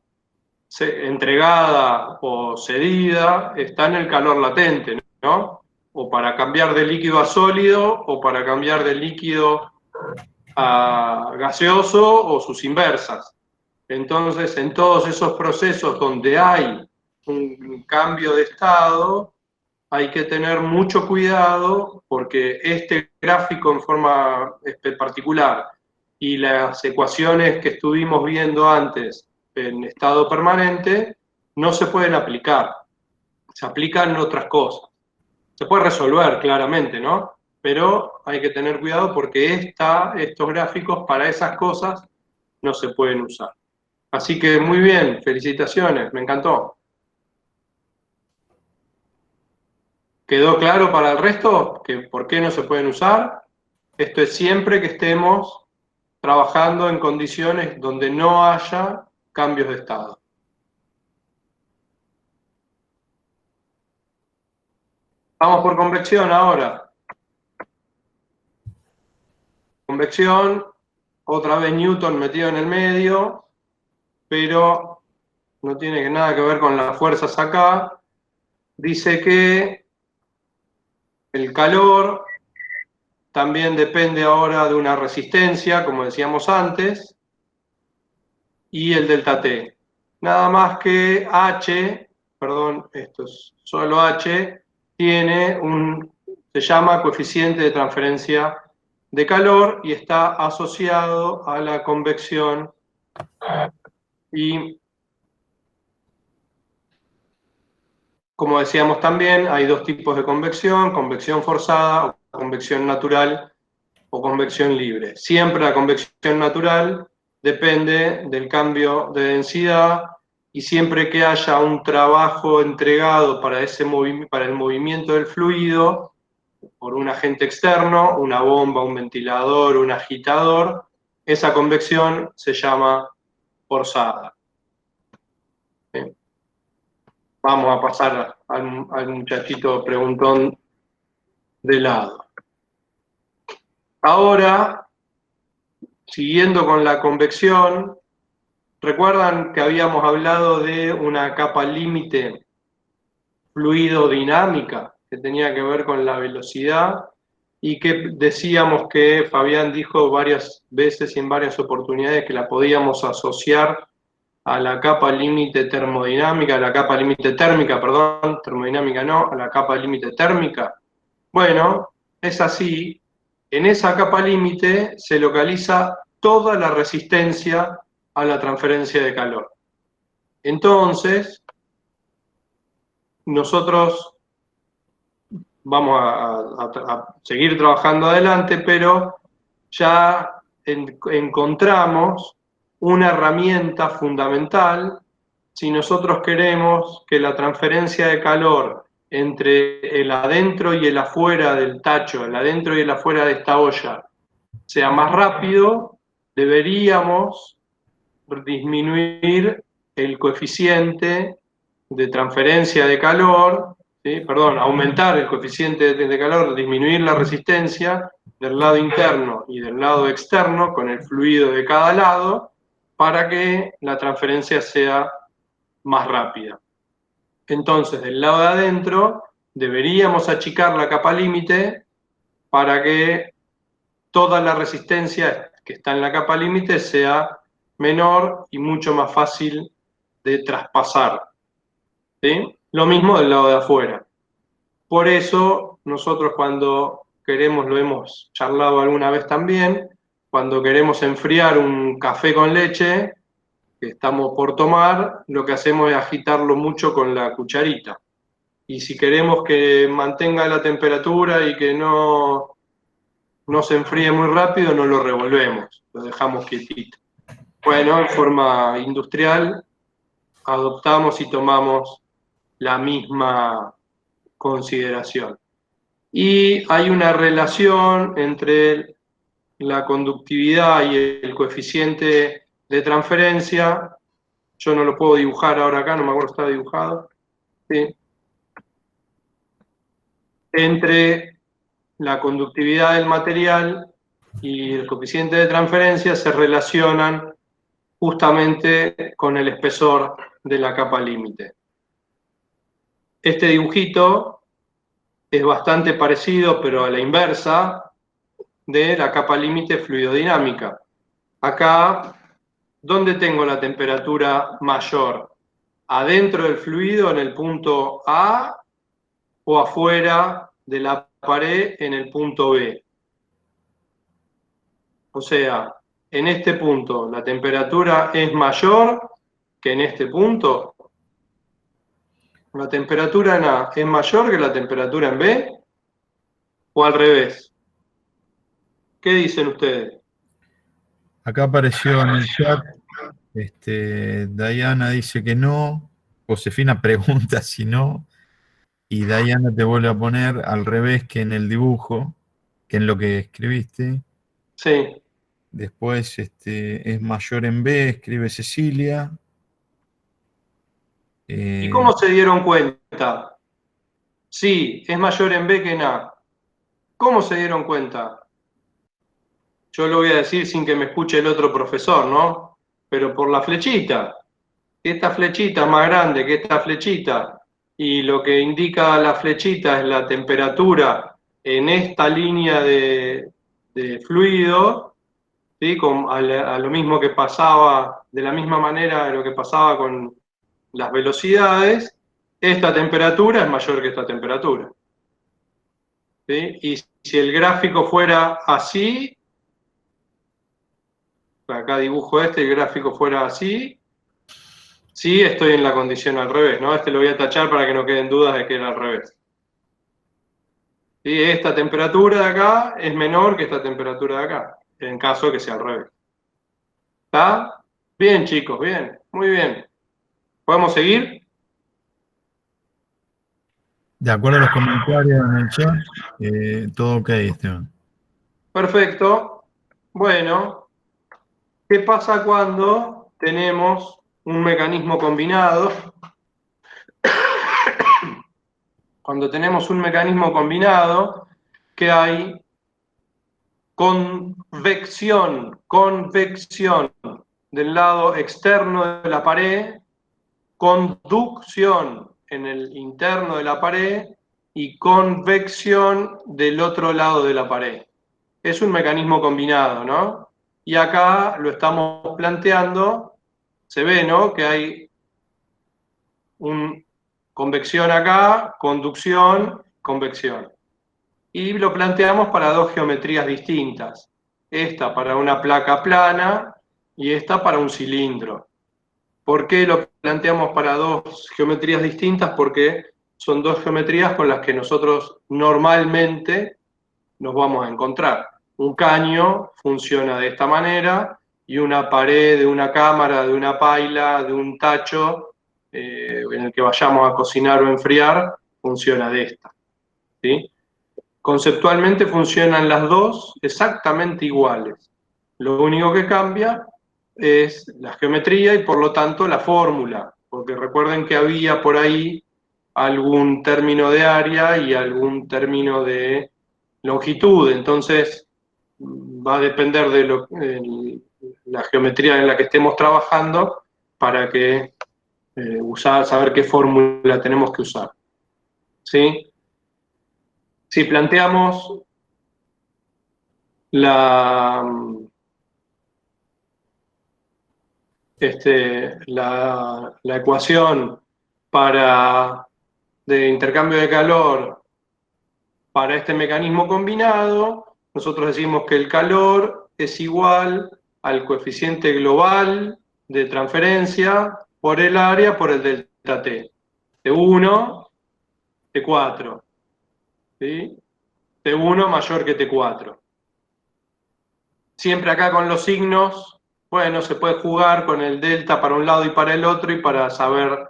entregada o cedida está en el calor latente, ¿no? O para cambiar de líquido a sólido, o para cambiar de líquido a gaseoso, o sus inversas. Entonces, en todos esos procesos donde hay un cambio de estado, hay que tener mucho cuidado porque este gráfico en forma particular y las ecuaciones que estuvimos viendo antes en estado permanente no se pueden aplicar, se aplican otras cosas. Se puede resolver claramente, ¿no? Pero hay que tener cuidado porque estos gráficos para esas cosas no se pueden usar. Así que muy bien, felicitaciones, me encantó. ¿Quedó claro para el resto que por qué no se pueden usar? Esto es siempre que estemos trabajando en condiciones donde no haya cambios de estado. Vamos por convección ahora. Convección, otra vez Newton metido en el medio, pero no tiene nada que ver con las fuerzas acá. Dice que el calor también depende ahora de una resistencia, como decíamos antes, y el delta T. Nada más que H, perdón, esto es solo H, tiene se llama coeficiente de transferencia de calor y está asociado a la convección y, como decíamos también, hay dos tipos de convección forzada o convección natural o convección libre. Siempre la convección natural depende del cambio de densidad y siempre que haya un trabajo entregado para el movimiento del fluido por un agente externo, una bomba, un ventilador, un agitador, esa convección se llama forzada. ¿Sí? Vamos a pasar al muchachito preguntón de lado. Ahora, siguiendo con la convección, ¿recuerdan que habíamos hablado de una capa límite fluido dinámica que tenía que ver con la velocidad y que decíamos que Fabián dijo varias veces y en varias oportunidades que la podíamos asociar a la capa límite termodinámica, a la capa límite térmica, perdón, termodinámica no, a la capa límite térmica? Bueno, es así. En esa capa límite se localiza toda la resistencia a la transferencia de calor. Entonces, nosotros vamos a seguir trabajando adelante, pero ya encontramos una herramienta fundamental si nosotros queremos que la transferencia de calor entre el adentro y el afuera del tacho, el adentro y el afuera de esta olla, sea más rápido, deberíamos disminuir el coeficiente de transferencia de calor, ¿sí? Perdón, aumentar el coeficiente de calor, disminuir la resistencia del lado interno y del lado externo con el fluido de cada lado para que la transferencia sea más rápida. Entonces, del lado de adentro, deberíamos achicar la capa límite para que toda la resistencia que está en la capa límite sea menor y mucho más fácil de traspasar. ¿Sí? Lo mismo del lado de afuera. Por eso, nosotros cuando queremos, lo hemos charlado alguna vez también, cuando queremos enfriar un café con leche que estamos por tomar, lo que hacemos es agitarlo mucho con la cucharita. Y si queremos que mantenga la temperatura y que no se enfríe muy rápido, no lo revolvemos, lo dejamos quietito. Bueno, en forma industrial adoptamos y tomamos la misma consideración. Y hay una relación entre la conductividad y el coeficiente de transferencia. Yo no lo puedo dibujar ahora acá, no me acuerdo si está dibujado. ¿Sí? Entre la conductividad del material y el coeficiente de transferencia se relacionan justamente con el espesor de la capa límite. Este dibujito es bastante parecido, pero a la inversa, de la capa límite fluidodinámica. Acá, ¿dónde tengo la temperatura mayor? ¿Adentro del fluido en el punto A o afuera de la pared en el punto B? O sea, en este punto, ¿la temperatura es mayor que en este punto? ¿La temperatura en A es mayor que la temperatura en B? ¿O al revés? ¿Qué dicen ustedes? Acá apareció en el chat, Diana dice que no, Josefina pregunta si no, y Diana te vuelve a poner al revés que en el dibujo, que en lo que escribiste. Sí. Después es mayor en B, escribe Cecilia. ¿Y cómo se dieron cuenta? Sí, es mayor en B que en A. ¿Cómo se dieron cuenta? Yo lo voy a decir sin que me escuche el otro profesor, ¿no? Pero por la flechita. Esta flechita es más grande que esta flechita y lo que indica la flechita es la temperatura en esta línea de fluido, ¿sí? A lo mismo que pasaba, de la misma manera de lo que pasaba con las velocidades, esta temperatura es mayor que esta temperatura. ¿Sí? Y si el gráfico fuera así, acá dibujo el gráfico fuera así, sí estoy en la condición al revés, ¿no? Lo voy a tachar para que no queden dudas de que era al revés. ¿Sí? Esta temperatura de acá es menor que esta temperatura de acá, en caso de que sea al revés. ¿Está? Bien, chicos, bien, muy bien. ¿Podemos seguir? De acuerdo a los comentarios en el chat, todo ok, Esteban. Perfecto. Bueno, ¿qué pasa cuando tenemos un mecanismo combinado? Cuando tenemos un mecanismo combinado, que hay convección del lado externo de la pared, conducción en el interno de la pared y convección del otro lado de la pared. Es un mecanismo combinado, ¿no? Y acá lo estamos planteando, se ve, ¿no? Que hay convección acá, conducción, convección. Y lo planteamos para dos geometrías distintas. Esta para una placa plana y esta para un cilindro. ¿Por qué lo planteamos para dos geometrías distintas? Porque son dos geometrías con las que nosotros normalmente nos vamos a encontrar. Un caño funciona de esta manera y una pared de una cámara, de una paila, de un tacho en el que vayamos a cocinar o enfriar, funciona de esta. ¿Sí? Conceptualmente funcionan las dos exactamente iguales. Lo único que cambia es la geometría y por lo tanto la fórmula, porque recuerden que había por ahí algún término de área y algún término de longitud, entonces va a depender de la geometría en la que estemos trabajando para que saber qué fórmula tenemos que usar. ¿Sí? Si planteamos la ecuación de intercambio de calor para este mecanismo combinado, nosotros decimos que el calor es igual al coeficiente global de transferencia por el área por el delta T. T1, T4. ¿Sí? T1 mayor que T4. Siempre acá con los signos, bueno, se puede jugar con el delta para un lado y para el otro y para saber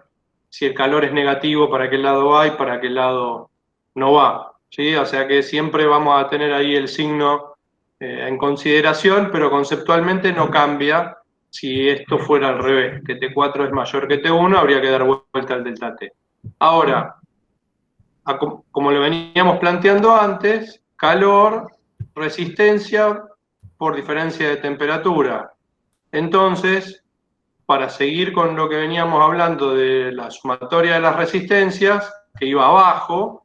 si el calor es negativo, para qué lado va y para qué lado no va. ¿Sí? O sea que siempre vamos a tener ahí el signo en consideración, pero conceptualmente no cambia si esto fuera al revés, que T4 es mayor que T1, habría que dar vuelta al delta T. Ahora, como lo veníamos planteando antes, calor, resistencia por diferencia de temperatura. Entonces, para seguir con lo que veníamos hablando de la sumatoria de las resistencias, que iba abajo,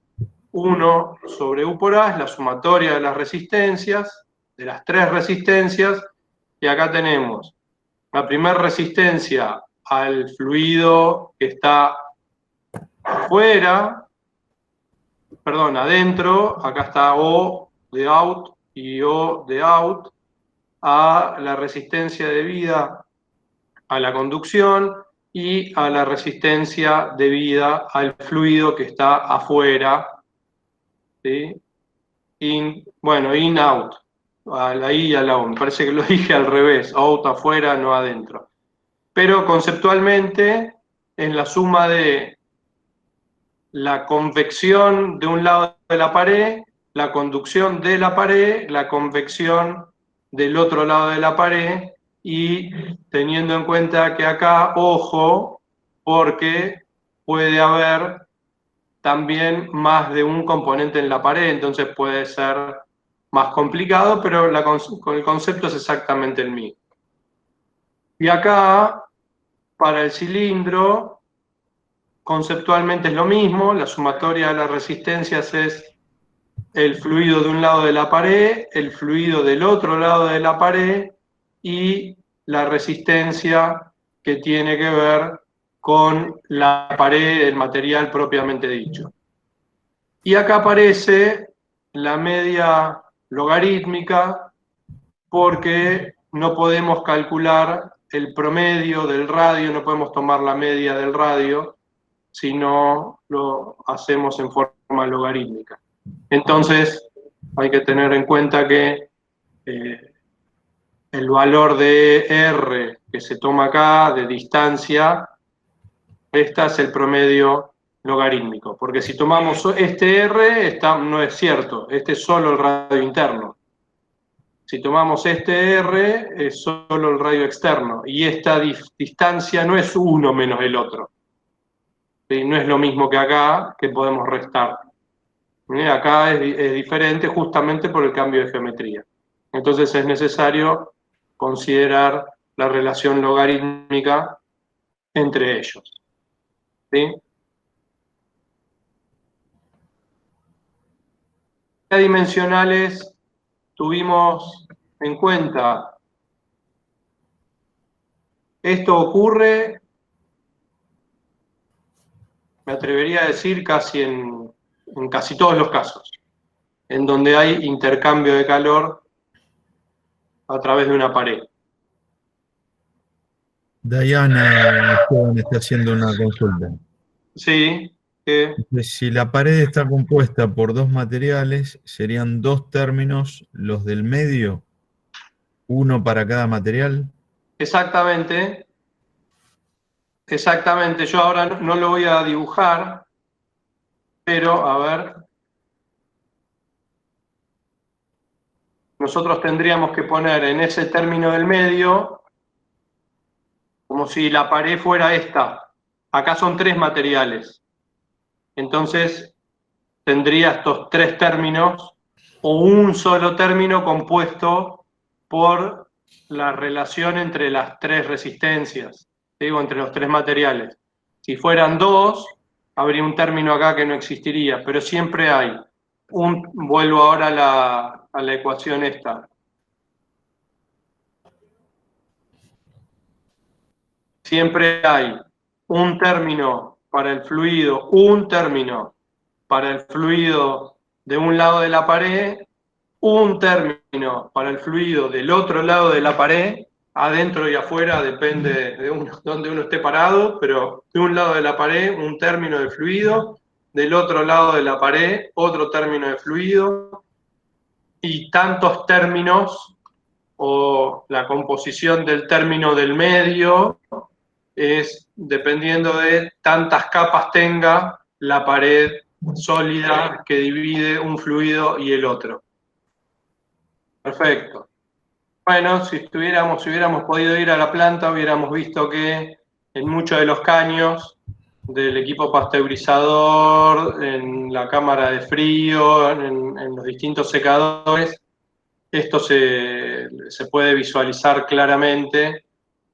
1 sobre U por A es la sumatoria de las resistencias, de las tres resistencias, y acá tenemos la primera resistencia al fluido que está afuera, perdón, adentro, acá está O de out y O de out, a la resistencia debida a la conducción y a la resistencia debida al fluido que está afuera, ¿sí? In, out, a la I y a la O, me parece que lo dije al revés, out afuera, no adentro. Pero conceptualmente es la suma de la convección de un lado de la pared, la conducción de la pared, la convección del otro lado de la pared, y teniendo en cuenta que acá, ojo, porque puede haber también más de un componente en la pared, entonces puede ser más complicado, pero el concepto es exactamente el mismo. Y acá, para el cilindro, conceptualmente es lo mismo, la sumatoria de las resistencias es el fluido de un lado de la pared, el fluido del otro lado de la pared y la resistencia que tiene que ver con la pared, el material propiamente dicho. Y acá aparece la media logarítmica porque no podemos calcular el promedio del radio, no podemos tomar la media del radio, si no lo hacemos en forma logarítmica. Entonces, hay que tener en cuenta que el valor de R que se toma acá, de distancia, este es el promedio logarítmico, porque si tomamos este R, no es cierto, este es solo el radio interno. Si tomamos este R, es solo el radio externo, y esta distancia no es uno menos el otro. ¿Sí? No es lo mismo que acá, que podemos restar. Acá es diferente justamente por el cambio de geometría. Entonces es necesario considerar la relación logarítmica entre ellos. ¿Sí? ¿Qué dimensionales tuvimos en cuenta? Esto ocurre, me atrevería a decir, casi en casi todos los casos, en donde hay intercambio de calor a través de una pared. Diana Esteban está haciendo una consulta. Sí, Si la pared está compuesta por dos materiales, serían dos términos los del medio, uno para cada material. exactamente, exactamente. Yo ahora no lo voy a dibujar, pero a ver, nosotros tendríamos que poner en ese término del medio, como si la pared fuera esta. Acá son tres materiales. Entonces tendría estos tres términos o un solo término compuesto por la relación entre las tres resistencias, digo, entre los tres materiales. Si fueran dos, habría un término acá que no existiría, pero siempre hay vuelvo ahora a la ecuación esta. Siempre hay un término para el fluido, un término para el fluido de un lado de la pared, un término para el fluido del otro lado de la pared, adentro y afuera, depende de dónde uno esté parado, pero de un lado de la pared un término de fluido, del otro lado de la pared otro término de fluido, y tantos términos o la composición del término del medio es dependiendo de tantas capas tenga la pared sólida que divide un fluido y el otro. Perfecto. Bueno, si hubiéramos podido ir a la planta, hubiéramos visto que en muchos de los caños del equipo pasteurizador, en la cámara de frío, en los distintos secadores, esto se puede visualizar claramente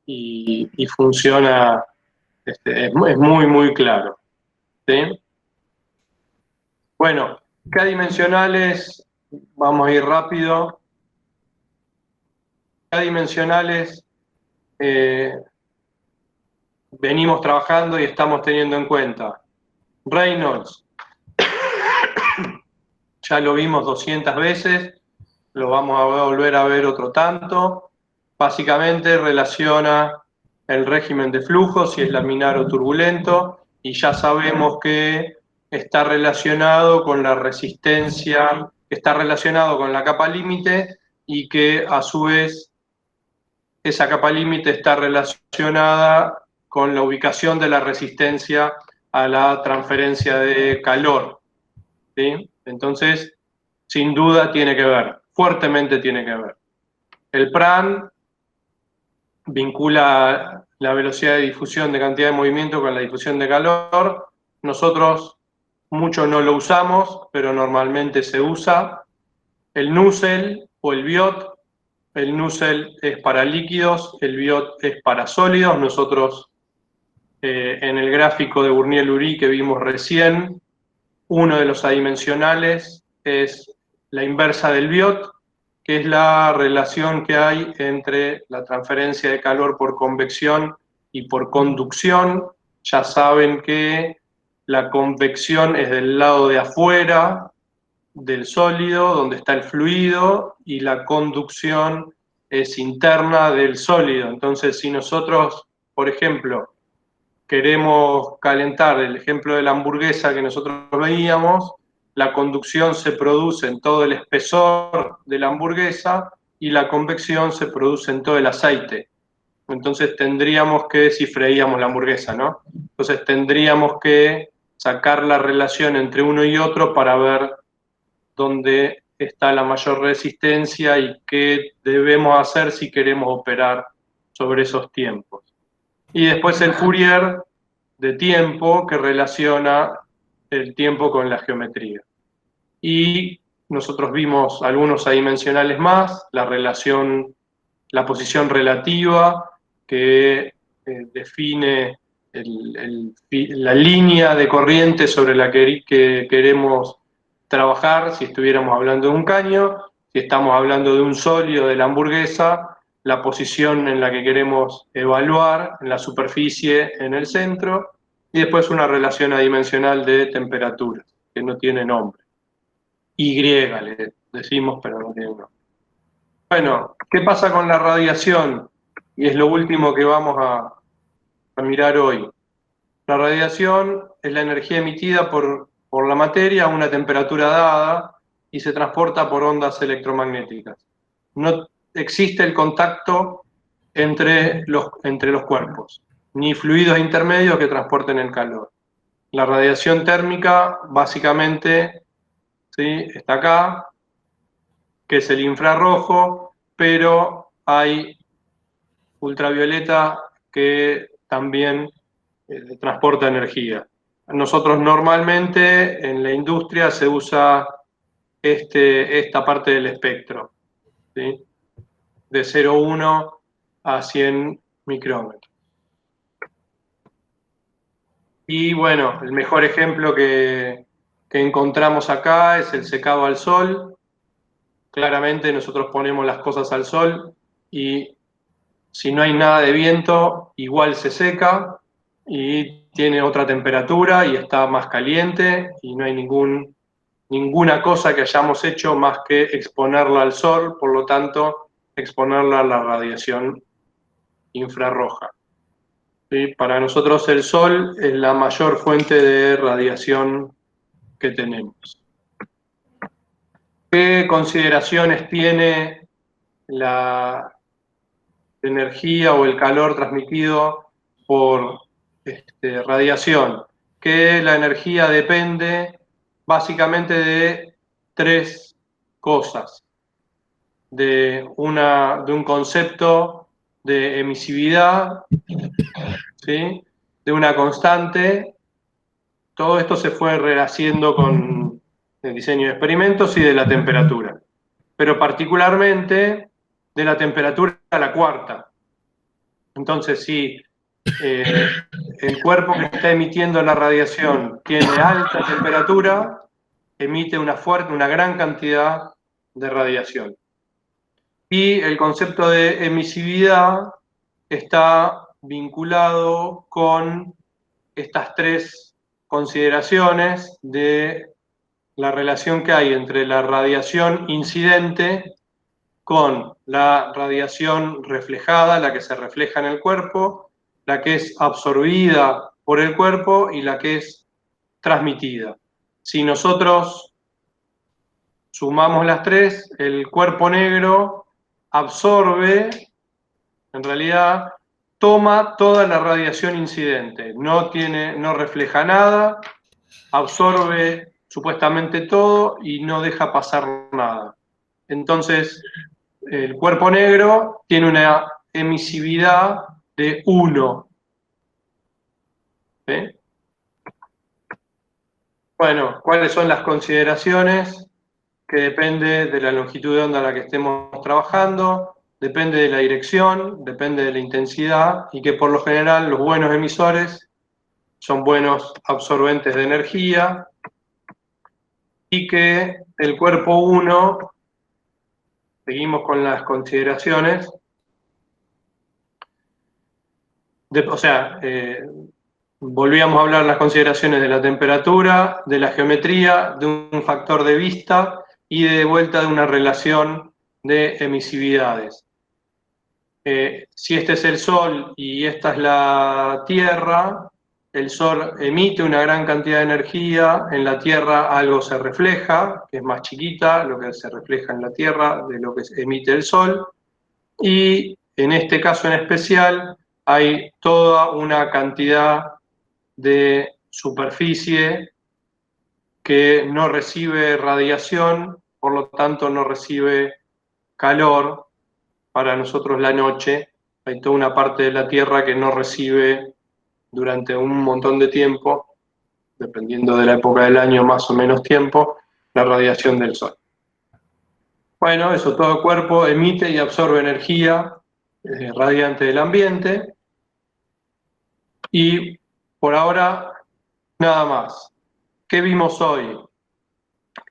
y funciona, es muy, muy claro. ¿Sí? Bueno, ¿qué adimensionales? Vamos a ir rápido. ¿Qué adimensionales venimos trabajando y estamos teniendo en cuenta? Reynolds, ya lo vimos 200 veces, lo vamos a volver a ver otro tanto. Básicamente relaciona el régimen de flujo, si es laminar o turbulento, y ya sabemos que está relacionado con la resistencia, está relacionado con la capa límite y que a su vez esa capa límite está relacionada con la ubicación de la resistencia a la transferencia de calor. ¿Sí? Entonces, sin duda tiene que ver, fuertemente tiene que ver. El PRAN vincula la velocidad de difusión de cantidad de movimiento con la difusión de calor. Nosotros mucho no lo usamos, pero normalmente se usa. El Nusselt o el Biot, el Nusselt es para líquidos, el Biot es para sólidos. Nosotros en el gráfico de Bournier-Lurie que vimos recién, uno de los adimensionales es la inversa del Biot, que es la relación que hay entre la transferencia de calor por convección y por conducción. Ya saben que la convección es del lado de afuera del sólido, donde está el fluido, y la conducción es interna del sólido. Entonces, si nosotros, por ejemplo, queremos calentar el ejemplo de la hamburguesa que nosotros veíamos, la conducción se produce en todo el espesor de la hamburguesa y la convección se produce en todo el aceite. Entonces tendríamos que, si freíamos la hamburguesa, ¿no? Entonces tendríamos que sacar la relación entre uno y otro para ver dónde está la mayor resistencia y qué debemos hacer si queremos operar sobre esos tiempos. Y después el Fourier de tiempo que relaciona el tiempo con la geometría. Y nosotros vimos algunos adimensionales más, la relación, la posición relativa que define la línea de corriente sobre la que queremos trabajar si estuviéramos hablando de un caño, si estamos hablando de un sólido de la hamburguesa, la posición en la que queremos evaluar, en la superficie, en el centro, y después una relación adimensional de temperaturas, que no tiene nombre. Y le decimos, pero no tiene nombre. Bueno, ¿qué pasa con la radiación? Y es lo último que vamos a mirar hoy. La radiación es la energía emitida por la materia a una temperatura dada y se transporta por ondas electromagnéticas. No existe el contacto entre los cuerpos, ni fluidos intermedios que transporten el calor. La radiación térmica, básicamente, ¿sí?, está acá, que es el infrarrojo, pero hay ultravioleta que también transporta energía. Nosotros normalmente en la industria se usa esta parte del espectro, ¿sí?, de 0,1 a 100 micrómetros. Y bueno, el mejor ejemplo que encontramos acá es el secado al sol. Claramente nosotros ponemos las cosas al sol y si no hay nada de viento, igual se seca y tiene otra temperatura y está más caliente y no hay ninguna cosa que hayamos hecho más que exponerla al sol, por lo tanto, exponerla a la radiación infrarroja. ¿Sí? Para nosotros el sol es la mayor fuente de radiación que tenemos. ¿Qué consideraciones tiene la energía o el calor transmitido por radiación? Que la energía depende básicamente de tres cosas: de un concepto de emisividad, ¿sí?, de una constante. Todo esto se fue rehaciendo con el diseño de experimentos y de la temperatura, pero particularmente de la temperatura a la cuarta. Entonces, si el cuerpo que está emitiendo la radiación tiene alta temperatura, emite una gran cantidad de radiación. Y el concepto de emisividad está vinculado con estas tres consideraciones de la relación que hay entre la radiación incidente con la radiación reflejada, la que se refleja en el cuerpo, la que es absorbida por el cuerpo y la que es transmitida. Si nosotros sumamos las tres, el cuerpo negro absorbe, en realidad, toma toda la radiación incidente, no refleja nada, absorbe supuestamente todo y no deja pasar nada. Entonces, el cuerpo negro tiene una emisividad de 1. ¿Sí? Bueno, ¿cuáles son las consideraciones? Que depende de la longitud de onda a la que estemos trabajando, depende de la dirección, depende de la intensidad, y que por lo general los buenos emisores son buenos absorbentes de energía, y que el cuerpo 1, seguimos con las consideraciones, volvíamos a hablar de las consideraciones de la temperatura, de la geometría, de un factor de vista y de vuelta de una relación de emisividades. Si este es el Sol y esta es la Tierra, el Sol emite una gran cantidad de energía, en la Tierra algo se refleja, que es más chiquita lo que se refleja en la Tierra de lo que emite el Sol, y en este caso en especial hay toda una cantidad de superficie que no recibe radiación, por lo tanto no recibe calor. Para nosotros la noche, hay toda una parte de la Tierra que no recibe durante un montón de tiempo, dependiendo de la época del año, más o menos tiempo, la radiación del Sol. Bueno, eso, todo cuerpo emite y absorbe energía radiante del ambiente. Y por ahora, nada más. ¿Qué vimos hoy?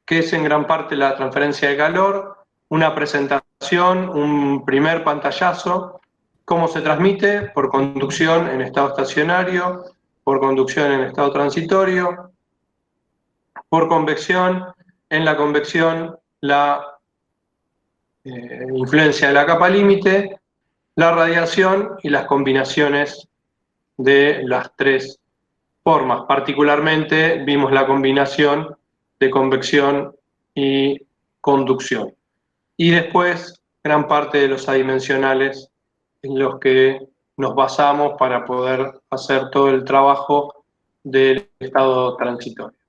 ¿Qué es en gran parte la transferencia de calor? Una presentación, un primer pantallazo. ¿Cómo se transmite? Por conducción en estado estacionario, por conducción en estado transitorio, por convección. En la convección, la influencia de la capa límite, la radiación y las combinaciones de las tres formas. Particularmente vimos la combinación de convección y conducción. Y después, gran parte de los adimensionales en los que nos basamos para poder hacer todo el trabajo del estado transitorio.